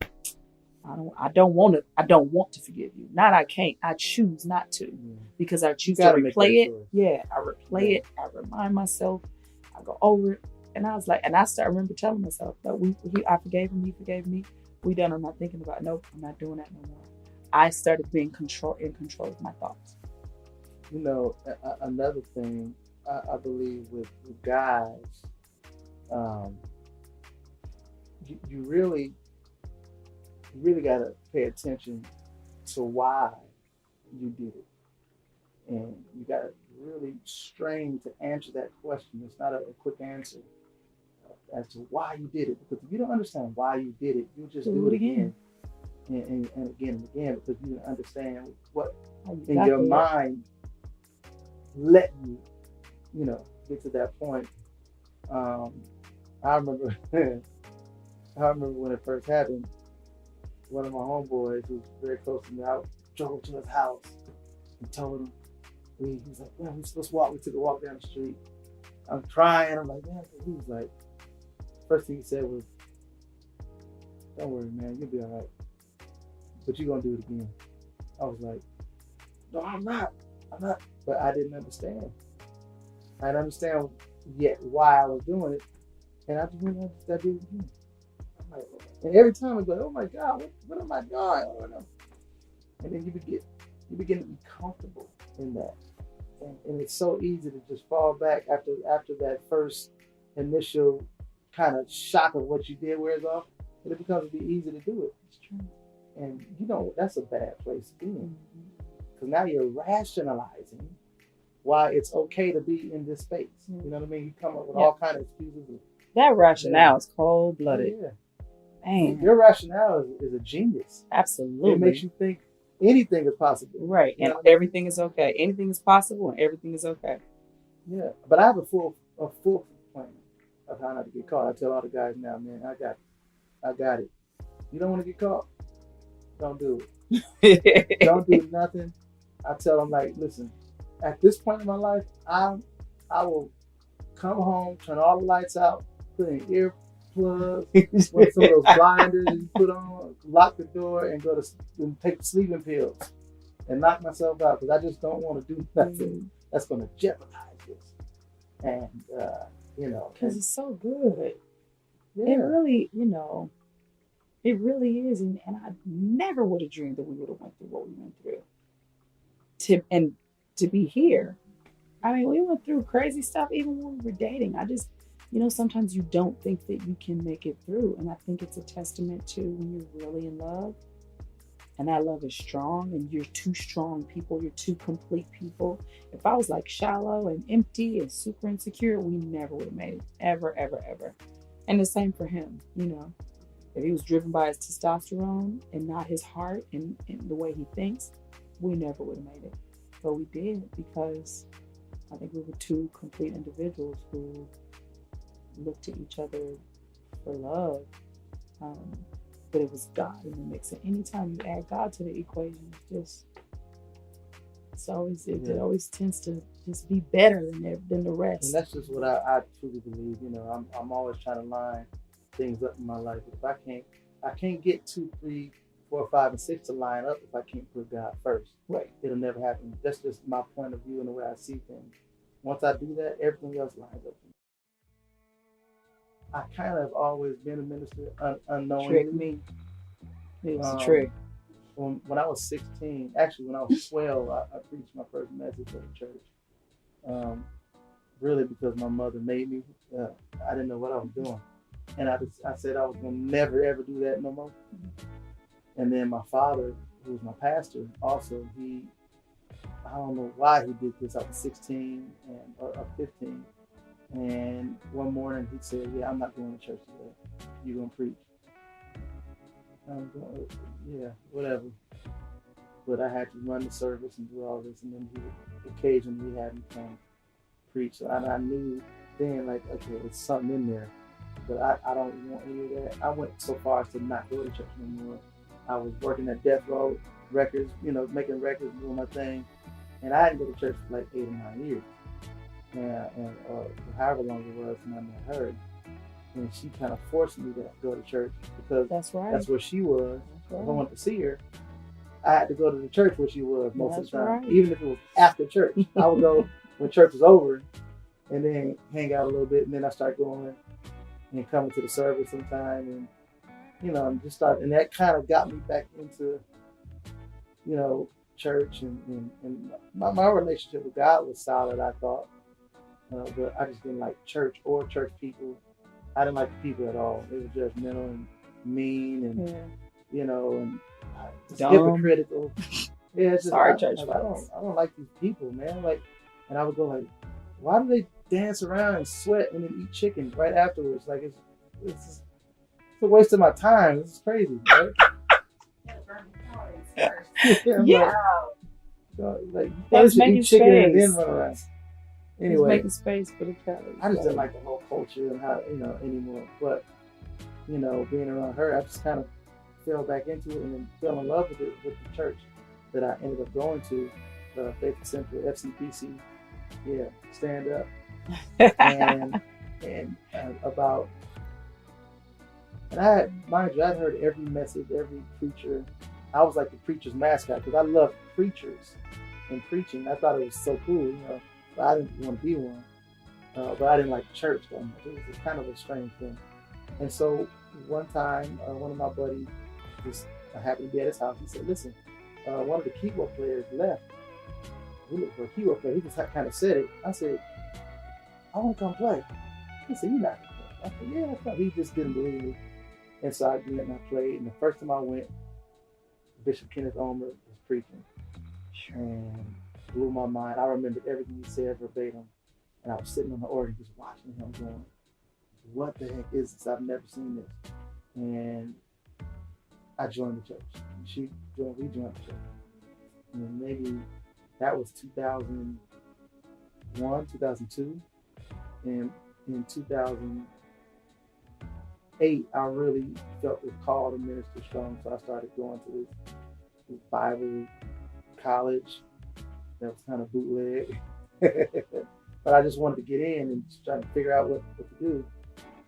I don't want to forgive you. Not I can't. I choose not to because I choose to replay it. Yeah, I replay it. I remind myself. I go over it, and I was like, and I remember telling myself that I forgave him. He forgave me. We done. I'm not thinking about. Nope, I'm not doing that no more. I started being in control of my thoughts. You know, another thing I believe with guys, you really got to pay attention to why you did it. And you got to really strain to answer that question. It's not a quick answer as to why you did it. Because if you don't understand why you did it, you'll just do it again. And again and again, because you didn't understand what in your mind let you, you know, get to that point. I remember when it first happened, one of my homeboys who was very close to me, I drove to his house and told him, he was like, man, let's walk. We took a walk down the street. I'm crying. I'm like, man, he was like, first thing he said was, don't worry, man, you'll be all right. But you're going to do it again. I was like, no, I'm not. But I didn't understand. I didn't understand yet why I was doing it. And I just went and I did it again. I'm like, and every time I go, oh my God, what am I doing? I don't know. And then you begin to be comfortable in that. And it's so easy to just fall back after that first initial kind of shock of what you did wears off. and it becomes to be easy to do it. It's true. And you know, that's a bad place to be in. Mm-hmm. Because now you're rationalizing why it's okay to be in this space. Mm-hmm. You know what I mean? You come up with Yeah. all kind of excuses. That rationale is cold-blooded. Yeah. Man, Your rationale is a genius. absolutely. It makes you think anything is possible. Right, You and know what I mean? everything is okay. Anything is possible, and everything is okay. Yeah. But I have a full plan of how not to get caught. I tell all the guys now, man, I got it. You don't want to get caught? Don't do it. Don't do nothing. I tell them, like, listen, at this point in my life, I will come home, turn all the lights out, put in earplugs, with some of those blinders you put on, lock the door, and go to and take sleeping pills and knock myself out because I just don't want to do nothing that's going to jeopardize this. And you know, Because it's so good. yeah. It really, it really is. And I never would have dreamed that we would have went through what we went through. To be here. I mean, we went through crazy stuff even when we were dating. I just, sometimes you don't think that you can make it through. And I think it's a testament to when you're really in love and that love is strong and you're two strong people, you're two complete people. If I was like shallow and empty and super insecure, we never would have made it. Ever, ever, ever. And the same for him, If he was driven by his testosterone and not his heart and the way he thinks, we never would have made it. But we did because I think we were two complete individuals who looked to each other for love. But it was God in the mix. And anytime you add God to the equation, it always tends to just be better than the rest. And that's just what I truly believe. I'm always trying to line things up in my life. If I can't get 2, 3, 4, 5, and 6 to line up if I can't put God first. Right. It'll never happen. That's just my point of view and the way I see things. Once I do that, everything else lines up. I kind of have always been a minister unknowingly. Trick me. It was a trick. When I was 16, actually when I was 12, I preached my first message at the church. Really because my mother made me. I didn't know what I was doing. And I said I was going to never, ever do that no more. And then my father, who was my pastor, also, I don't know why he did this. I was 16 or 15. And one morning he said, yeah, I'm not going to church today. You're going to preach. I'm going, yeah, whatever. But I had to run the service and do all this. And then he would occasionally have me come preach. So I knew then, like, okay, there's something in there. But I don't want any of that. I went so far as to not go to church anymore. I was working at Death Row Records, making records, doing my thing. And I didn't go to church for like 8 or 9 years. And however long it was, and I met her. And she kind of forced me to go to church because that's right. That's where she was. Right. If I wanted to see her, I had to go to the church where she was most of the time. Right. Even if it was after church. I would go when church was over and then hang out a little bit, and then I start going and coming to the service sometime, and just start, and that kind of got me back into church, and my relationship with God was solid, I thought, but I just didn't like church or church people. I didn't like the people at all. They were judgmental and mean, and and just hypocritical. Yeah, it's just, sorry, church. I don't like these people, man. Like, and I would go like, why do they dance around and sweat and then eat chicken right afterwards? Like, it's a waste of my time. This is crazy, right? Yeah. Like you should eat chicken and then run around. Anyway, making space for the calories. I just didn't like the whole culture and how anymore. But being around her, I just kind of fell back into it and then fell in love with the church that I ended up going to, Faith Central, FCPC. Yeah, stand up. and I'd heard every message, every preacher. I was like the preacher's mascot because I loved preachers and preaching. I thought it was so cool, but I didn't want to be one. But I didn't like church that much. It was kind of a strange thing. And so one time, one of my buddies, I happened to be at his house. He said, listen, one of the keyboard players left. We looked for a keyboard player. He just kind of said it. I said, I want to come play. He said, you're not going to play. I said, yeah, that's not. He just didn't believe me. And so I went and I played. And the first time I went, Bishop Kenneth Omer was preaching. And blew my mind. I remembered everything he said verbatim. And I was sitting on the organ just watching him going, what the heck is this? I've never seen this. And I joined the church. We joined the church. And maybe that was 2001, 2002. And in 2008, I really felt the call to minister strong. So I started going to this Bible college that was kind of bootleg. But I just wanted to get in and just try to figure out what to do.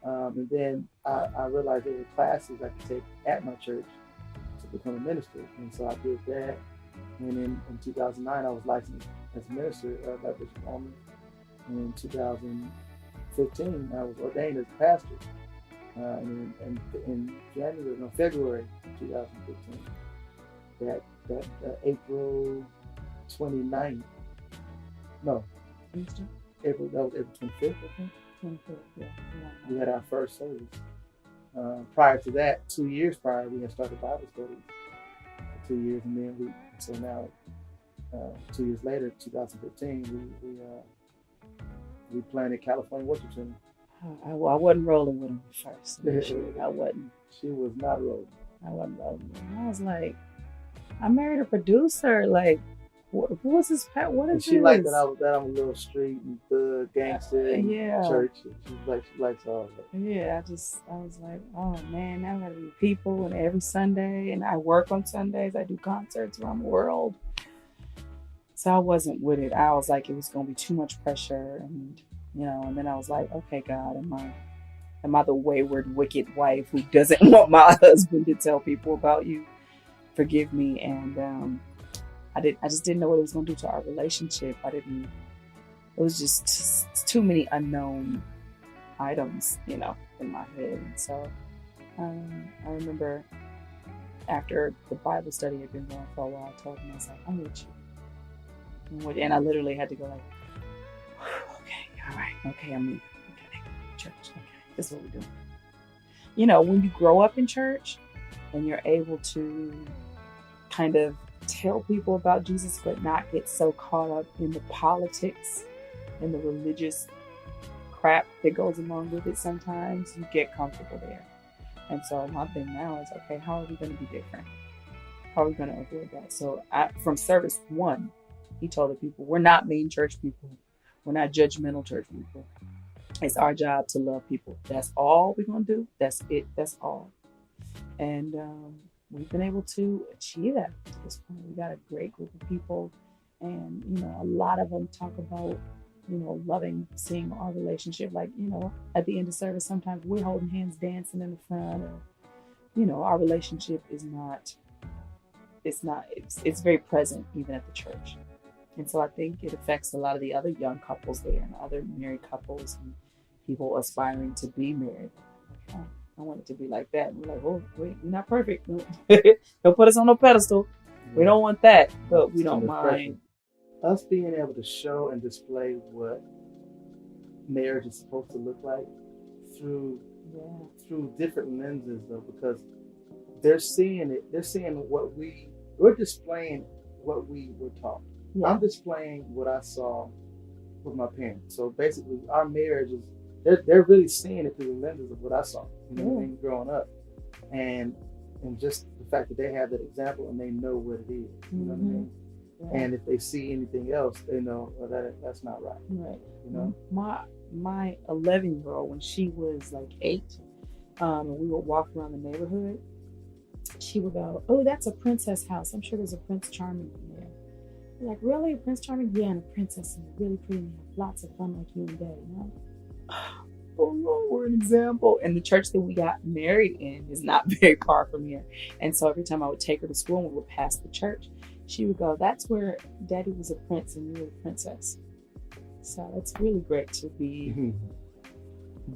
And then I realized there were classes I could take at my church to become a minister. And so I did that. And then in 2009, I was licensed as a minister by Bishop Omer. And in 2015, I was ordained as a pastor. And in February 2015, that April 29th, no, April, that was April 25th, I think. 25th, yeah. We had our first service. Prior to that, 2 years prior, we had started Bible studies for 2 years, and then so now, 2 years later, 2015, we planted California Worship Center. I wasn't rolling with him at first. I wasn't. She was not rolling. I wasn't rolling with him. I was like, I married a producer. Like, who was his pet? What is she liked that I'm a little street and thug gangster in church. She likes all that. Yeah, I was like, oh man, now I gotta be people, and every Sunday, and I work on Sundays. I do concerts around the world. So I wasn't with it. I was like, it was gonna be too much pressure, and and then I was like, okay, God, am I the wayward, wicked wife who doesn't want my husband to tell people about you? Forgive me. And I just didn't know what it was going to do to our relationship. It was just too many unknown items, in my head. And so I remember after the Bible study had been going for a while, I told him, I was like, I'm with you. And I literally had to go like, okay, all right, okay, I'm in. Okay, church, okay, this is what we're doing. When you grow up in church and you're able to kind of tell people about Jesus, but not get so caught up in the politics and the religious crap that goes along with it, sometimes you get comfortable there. And so my thing now is, okay, how are we going to be different? How are we going to avoid that? So from service 1, he told the people, we're not mean church people. We're not judgmental church people. It's our job to love people. That's all we're going to do. That's it. That's all. And we've been able to achieve that to this point. We got a great group of people. And, a lot of them talk about, loving, seeing our relationship. Like, at the end of service, sometimes we're holding hands, dancing in the front. Or, our relationship is it's very present even at the church. And so I think it affects a lot of the other young couples there and other married couples and people aspiring to be married. Okay, I want it to be like that. And we're like, oh, wait, we're not perfect. Don't put us on no pedestal. We don't want that, but we don't mind. Us being able to show and display what marriage is supposed to look like through different lenses, though, because they're seeing it. They're seeing we're displaying what we were taught. Yeah. I'm displaying what I saw with my parents. So basically, our marriage is, they're really seeing it through the lenses of what I saw, growing up. And just the fact that they have that example and they know what it is, you know what I mean? Yeah. And if they see anything else, they know that's not right. Right. My 11-year-old, when she was like 8, and we would walk around the neighborhood, she would go, oh, that's a princess house. I'm sure there's a Prince Charming in there. We're like, really? A Prince Charming? Yeah, and a princess, and really pretty, and have lots of fun like you and Dad, Oh Lord, we're an example. And the church that we got married in is not very far from here. And so every time I would take her to school and we would pass the church, she would go, that's where Daddy was a prince and you were a princess. So it's really great to be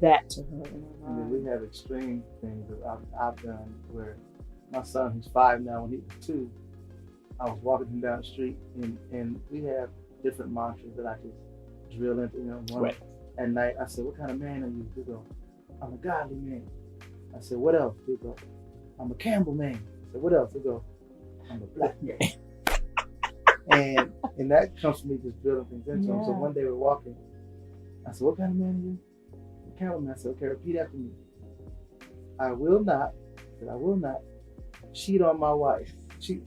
that to her. We have extreme things that I've done where my son, who's 5 now, when he was 2, I was walking him down the street and we have different mantras that I just drill into him. Right. At night, I said, what kind of man are you? He go, I'm a godly man. I said, what else? He go, I'm a Campbell man. I said, what else? He go, I'm a black man. and that comes from me just building things into him. So one day we're walking. I said, what kind of man are you? A Campbell man. I said, okay, repeat after me. I will not cheat on my wife. He's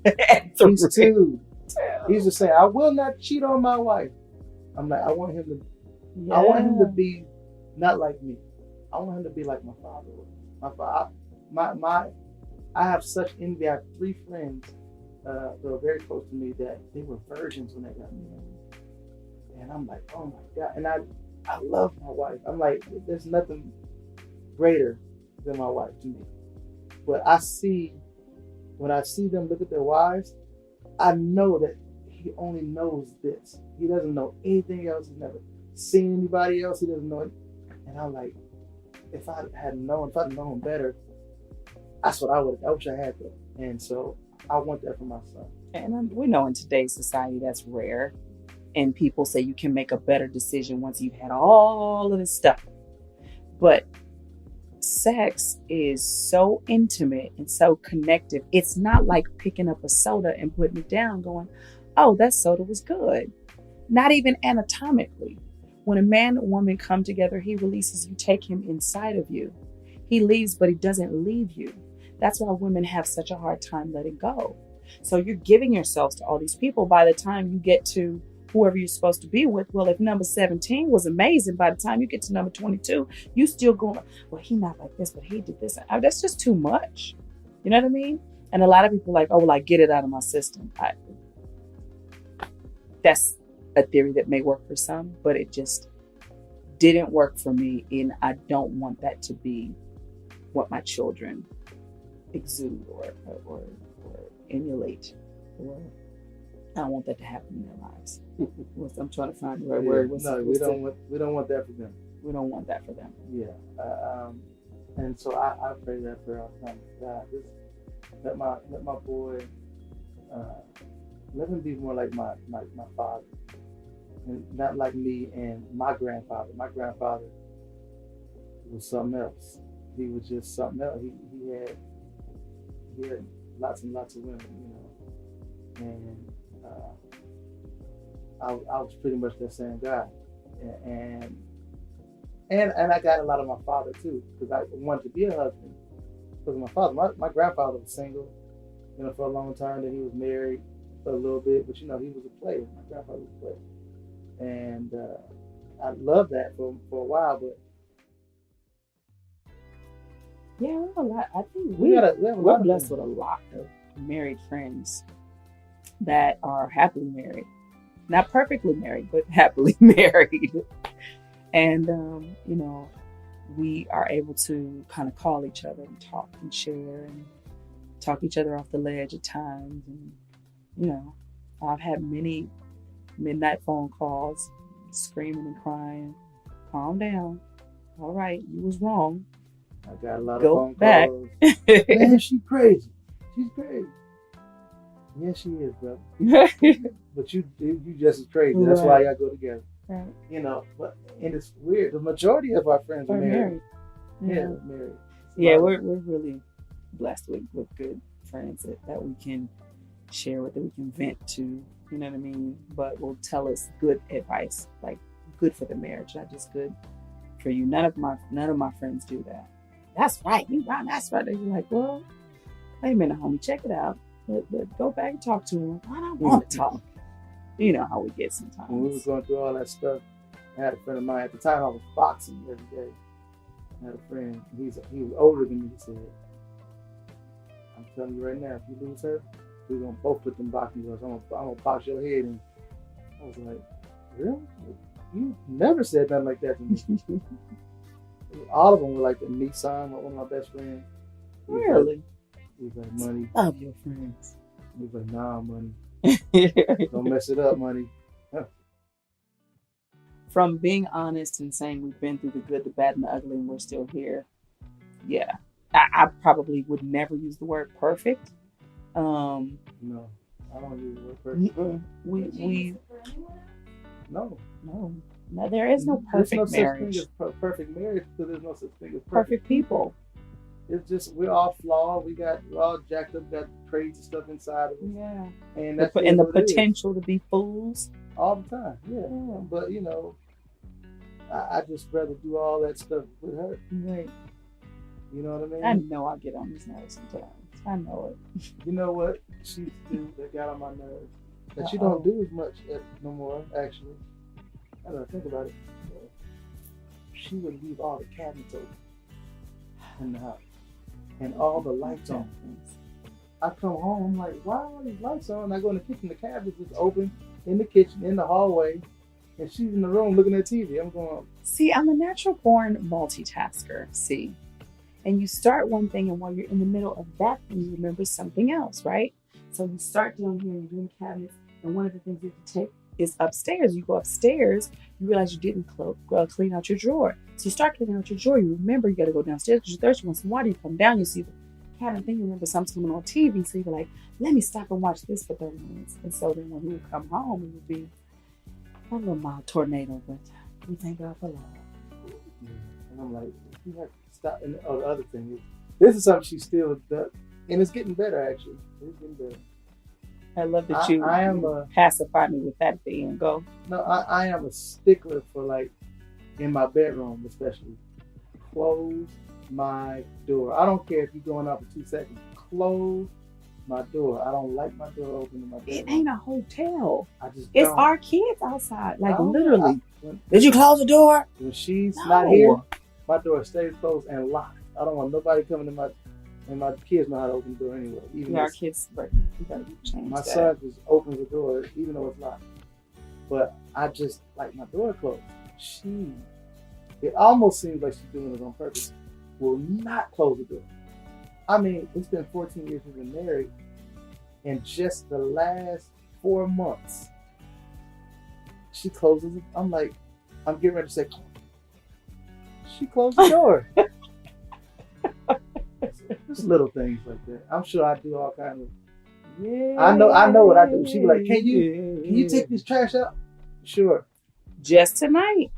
two. He's just saying, I will not cheat on my wife. I'm like, I want him to be not like me. I want him to be like my father was. My father, I have such envy. I have 3 friends that are very close to me that they were virgins when they got married. And I'm like, oh my God. And I love my wife. I'm like, there's nothing greater than my wife to me. But when I see them look at their wives, I know that he only knows this. He doesn't know anything else. He's never seen anybody else. He doesn't know it. And I'm like, if I'd known better, that's what I wish I had that. And so I want that for my son. And we know in today's society that's rare. And people say you can make a better decision once you've had all of this stuff. But sex is so intimate and so connective. It's not like picking up a soda and putting it down going, oh, that soda was good. Not even anatomically. When a man and woman come together, he releases you, take him inside of you. He leaves, but he doesn't leave you. That's why women have such a hard time letting go. So you're giving yourselves to all these people. By the time you get to whoever you're supposed to be with, well, if number 17 was amazing, by the time you get to number 22, you still going, well, he not like this, but he did this. That's just too much. You know what I mean? And a lot of people are like, oh, well, I get it out of my system. That's a theory that may work for some, but it just didn't work for me. And I don't want that to be what my children exude or emulate, or I don't want that to happen in their lives. I'm trying to find the right word. We don't want that for them. We don't want that for them. Yeah. And so I pray that prayer all the time. God, just let my boy, let him be more like my father, and not like me and my grandfather. My grandfather was something else. He was just something else. He had lots and lots of women, and I was pretty much that same guy, and I got a lot of my father too, because I wanted to be a husband. Because my father, my grandfather was single, for a long time. Then he was married for a little bit, but he was a player. My grandfather was a player, and I loved that for a while. But yeah, I think we're blessed with a lot of married friends that are happily married. Not perfectly married, but happily married. And, we are able to kind of call each other and talk and share and talk each other off the ledge at times. And, I've had many midnight phone calls, screaming and crying. Calm down. All right, you was wrong. I got a lot of Go phone back. calls. Man, she's crazy. She's crazy. Yeah, she is, brother. But you just as crazy. That's why y'all go together. Right. And it's weird. The majority of our friends are married. Yeah, married. Yeah, we're really blessed with good friends that we can share with, that we can vent to. You know what I mean? But will tell us good advice, like good for the marriage, not just good for you. None of my friends do that. That's right. You right. That's right. They're like, well, wait a minute, homie, check it out. But go back and talk to him. I don't want to talk. You know how we get sometimes. When we were going through all that stuff, I had a friend of mine. At the time, I was boxing every day. I had a friend. He was older than me. He said, I'm telling you right now, if you lose her, we're going to both put them boxing gloves. I'm going to box your head. And I was like, really? You never said nothing like that to me. All of them were like that. Nissan, one of my best friends. Really? He was like, money. Love your friends. He was like, nah, money. Don't mess it up, money. From being honest and saying we've been through the good, the bad, and the ugly, and we're still here. Yeah. I probably would never use the word perfect. No, I don't use the word perfect. No, there is no perfect marriage. There's no such thing as perfect marriage, because there's no such thing as perfect people. it's just we're all flawed. We're all jacked up, got crazy stuff inside of us. Yeah. And that's And the what it is. potential to be fools. All the time. Yeah. But you know, I just rather do all that stuff with her. Right. You know what I mean? I know I get on his nerves sometimes. I know it. You know what? She's the dude that got on my nerves. That you don't do as much no more, actually. I don't think about it. She would leave all the cabinets open in the house and all the lights on. I come home, I'm like, why are all these lights on? I go in the kitchen, the cabinets is open in the kitchen, in the hallway, and she's in the room looking at TV. I'm going, see, I'm a natural born multitasker, see. And you start one thing, and while you're in the middle of that thing, you remember something else, right? So you start down here, you're doing cabinets, and one of the things you have to take is upstairs. You go upstairs, you realize you didn't clean out your drawer. So you start cleaning out your drawer, you remember you got to go downstairs because you're thirsty, you want some water, you come down, you see the cabinet thing, you remember something coming on TV, so you're like, let me stop and watch this for 30 minutes. And so then when he would come home, it would be a little mild tornado, but we thank God for love. and I'm like, you have to stop. And the other thing is, this is something she still does, and it's getting better, actually. It's getting better. I love that you I am a, pacify me with that thing and go. No, I am a stickler for, like, in my bedroom especially, close my door. I don't care if you're going out for 2 seconds. Close my door. I don't like my door open in my bedroom. It ain't a hotel. I just It's don't. our kids outside. Like, I don't- literally. When Did you close the door? she's No. not here, my door stays closed and locked. I don't want nobody coming to and my kids know how to open the door anyway. Even Yeah, our if kids, but we gotta change my that. son just opens the door even though it's locked. But I just like my door closed. It almost seems like she's doing it on purpose. Will not close the door. I mean, it's been 14 years we've been married, and just the last 4 months, she closes it. I'm like, I'm getting ready to say, she closed the door. Just little things like that. I'm sure I do all kinds of. Yeah. I know what I do. She be like, can you take this trash out? Sure. Just tonight,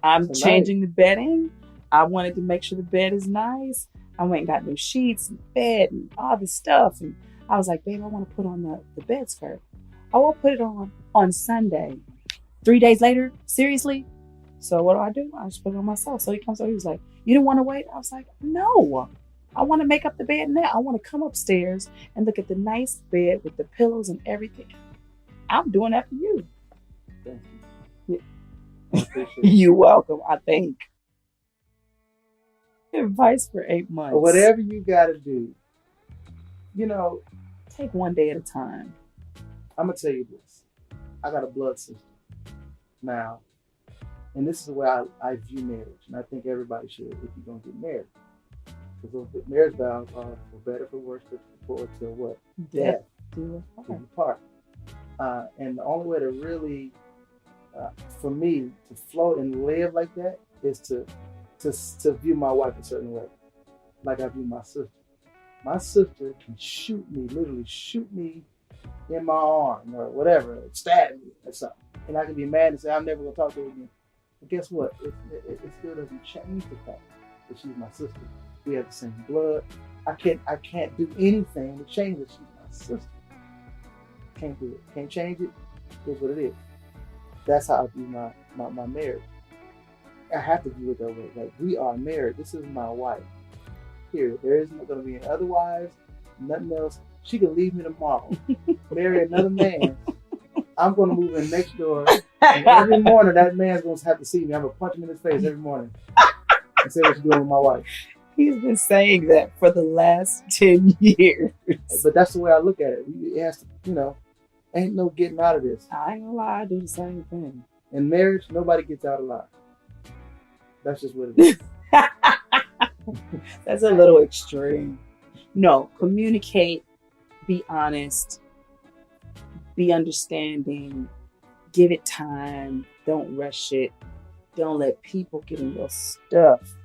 I'm Tonight. changing the bedding. I wanted to make sure the bed is nice. I went and got new sheets and bed and all this stuff. And I was like, babe, I want to put on the bed skirt. Oh, I'll put it on Sunday. 3 days later, seriously? So what do? I just put it on myself. So he comes over, he was like, you didn't want to wait? I was like, no. I want to make up the bed now. I want to come upstairs and look at the nice bed with the pillows and everything. I'm doing that for you. Thank you. I appreciate it. You're welcome, I think. Advice for 8 months. Whatever you got to do, you know, Take one day at a time. I'm going to tell you this. I got a blood system now, and this is the way I view marriage, and I think everybody should if you're going to get married. Because those marriage vows are for better, for worse, but forward to what? Death. Do To it. depart. And the only way to really, for me, to flow and live like that is to view my wife a certain way, like I view my sister. My sister can literally shoot me in my arm or whatever, stab me or something. And I can be mad and say, I'm never going to talk to her again. But guess what? It still doesn't change the fact that she's my sister. We have the same blood. I can't do anything to change that she's my sister. Can't do it. Can't change it. It's what it is. That's how I view my marriage. I have to view it that way. Like, we are married. This is my wife. Period. There isn't going to be any otherwise, nothing else. She can leave me tomorrow, marry another man. I'm going to move in next door, and every morning that man's going to have to see me. I'm going to punch him in his face every morning and say what you're doing with my wife. He's been saying that for the last 10 years. But that's the way I look at it. It has to, ain't no getting out of this. I ain't gonna lie, I do the same thing. In marriage, nobody gets out alive. That's just what it is. That's a little extreme. No, communicate, be honest, be understanding, give it time, don't rush it, don't let people get in your stuff.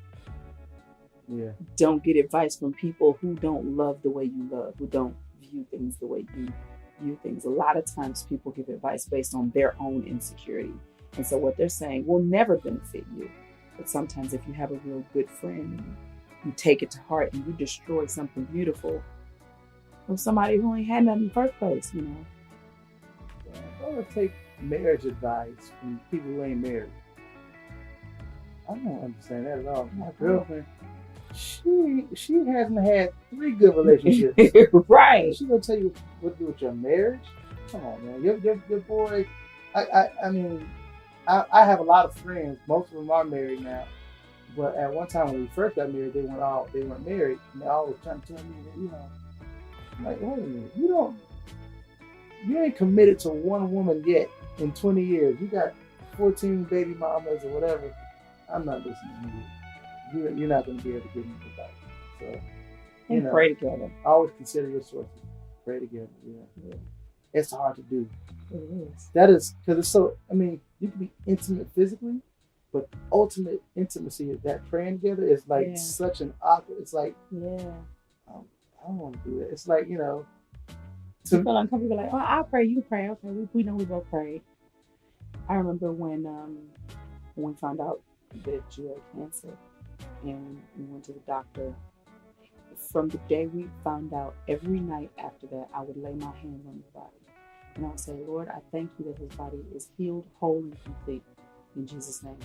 Yeah. Don't get advice from people who don't love the way you love, who don't view things the way you view things. A lot of times people give advice based on their own insecurity. And so what they're saying will never benefit you. But sometimes if you have a real good friend, you take it to heart and you destroy something beautiful from somebody who ain't had nothing in the first place, you know. Yeah, I want to take marriage advice from people who ain't married. I don't understand that at all. My girlfriend, she hasn't had 3 good relationships. Right. She gonna tell you what to do with your marriage? Come on, man. Your boy. I mean, I have a lot of friends. Most of them are married now. But at one time when we first got married, they weren't married, and they always trying to tell me that, you know, I'm like, wait a minute, you ain't committed to one woman yet in 20 years. You got 14 baby mamas or whatever. I'm not listening to you. You're not going to be able to give me advice. So, And pray together. Always consider your sources. Pray together. Yeah. It's hard to do. It is. That is because it's so. I mean, you can be intimate physically, but ultimate intimacy, that praying together, is like such an awkward. It's like, I don't want to do that. It's like, you know. You feel uncomfortable, like, oh, I'll pray, you pray. Okay, we know we both prayed. I remember when we found out that you had cancer and we went to the doctor. From the day we found out, every night after that, I would lay my hands on his body. And I would say, Lord, I thank you that his body is healed, whole, and complete. In Jesus' name.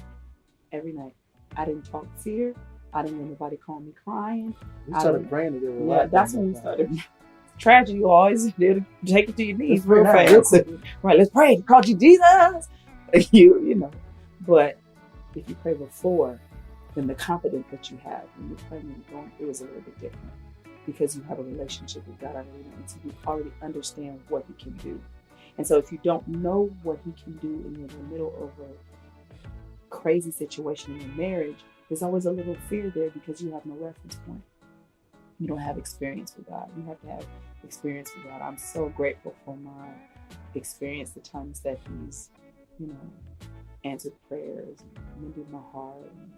Every night. I didn't talk fear. I didn't let anybody call me crying. We started praying together. Yeah, that's when we started. Tragedy, you always did take it to your knees real Let's fast. pray now. Right, let's pray. Call you Jesus. You know. But if you pray before, then the confidence that you have when you're praying and going through is a little bit different. Because you have a relationship with God already, and so you already understand what he can do. And so if you don't know what he can do and you're in the middle of a crazy situation in your marriage, there's always a little fear there because you have no reference point. You don't have experience with God. You have to have experience with God. I'm so grateful for my experience, the times that he's, you know, answered prayers and mended my heart and,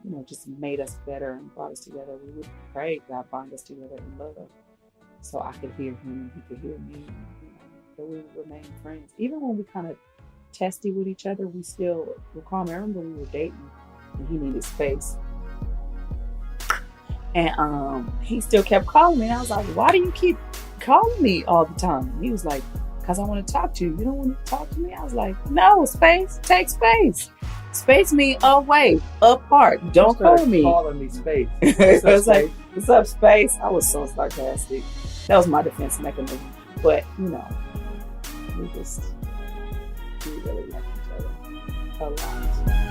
you know, just made us better and brought us together. We would pray, God bind us together in love. So I could hear him and he could hear me. You know, that we would remain friends. Even when we kind of testy with each other, we still were calm. I remember we were dating and he needed space. And he still kept calling me. And I was like, why do you keep calling me all the time? He was like, because I want to talk to you. You don't want to talk to me? I was like, no, space. Take space. Space me away, apart. Don't call me. Calling me space. I was like, what's up, space? I was so sarcastic. That was my defense mechanism. But, you know, we really like each other a lot.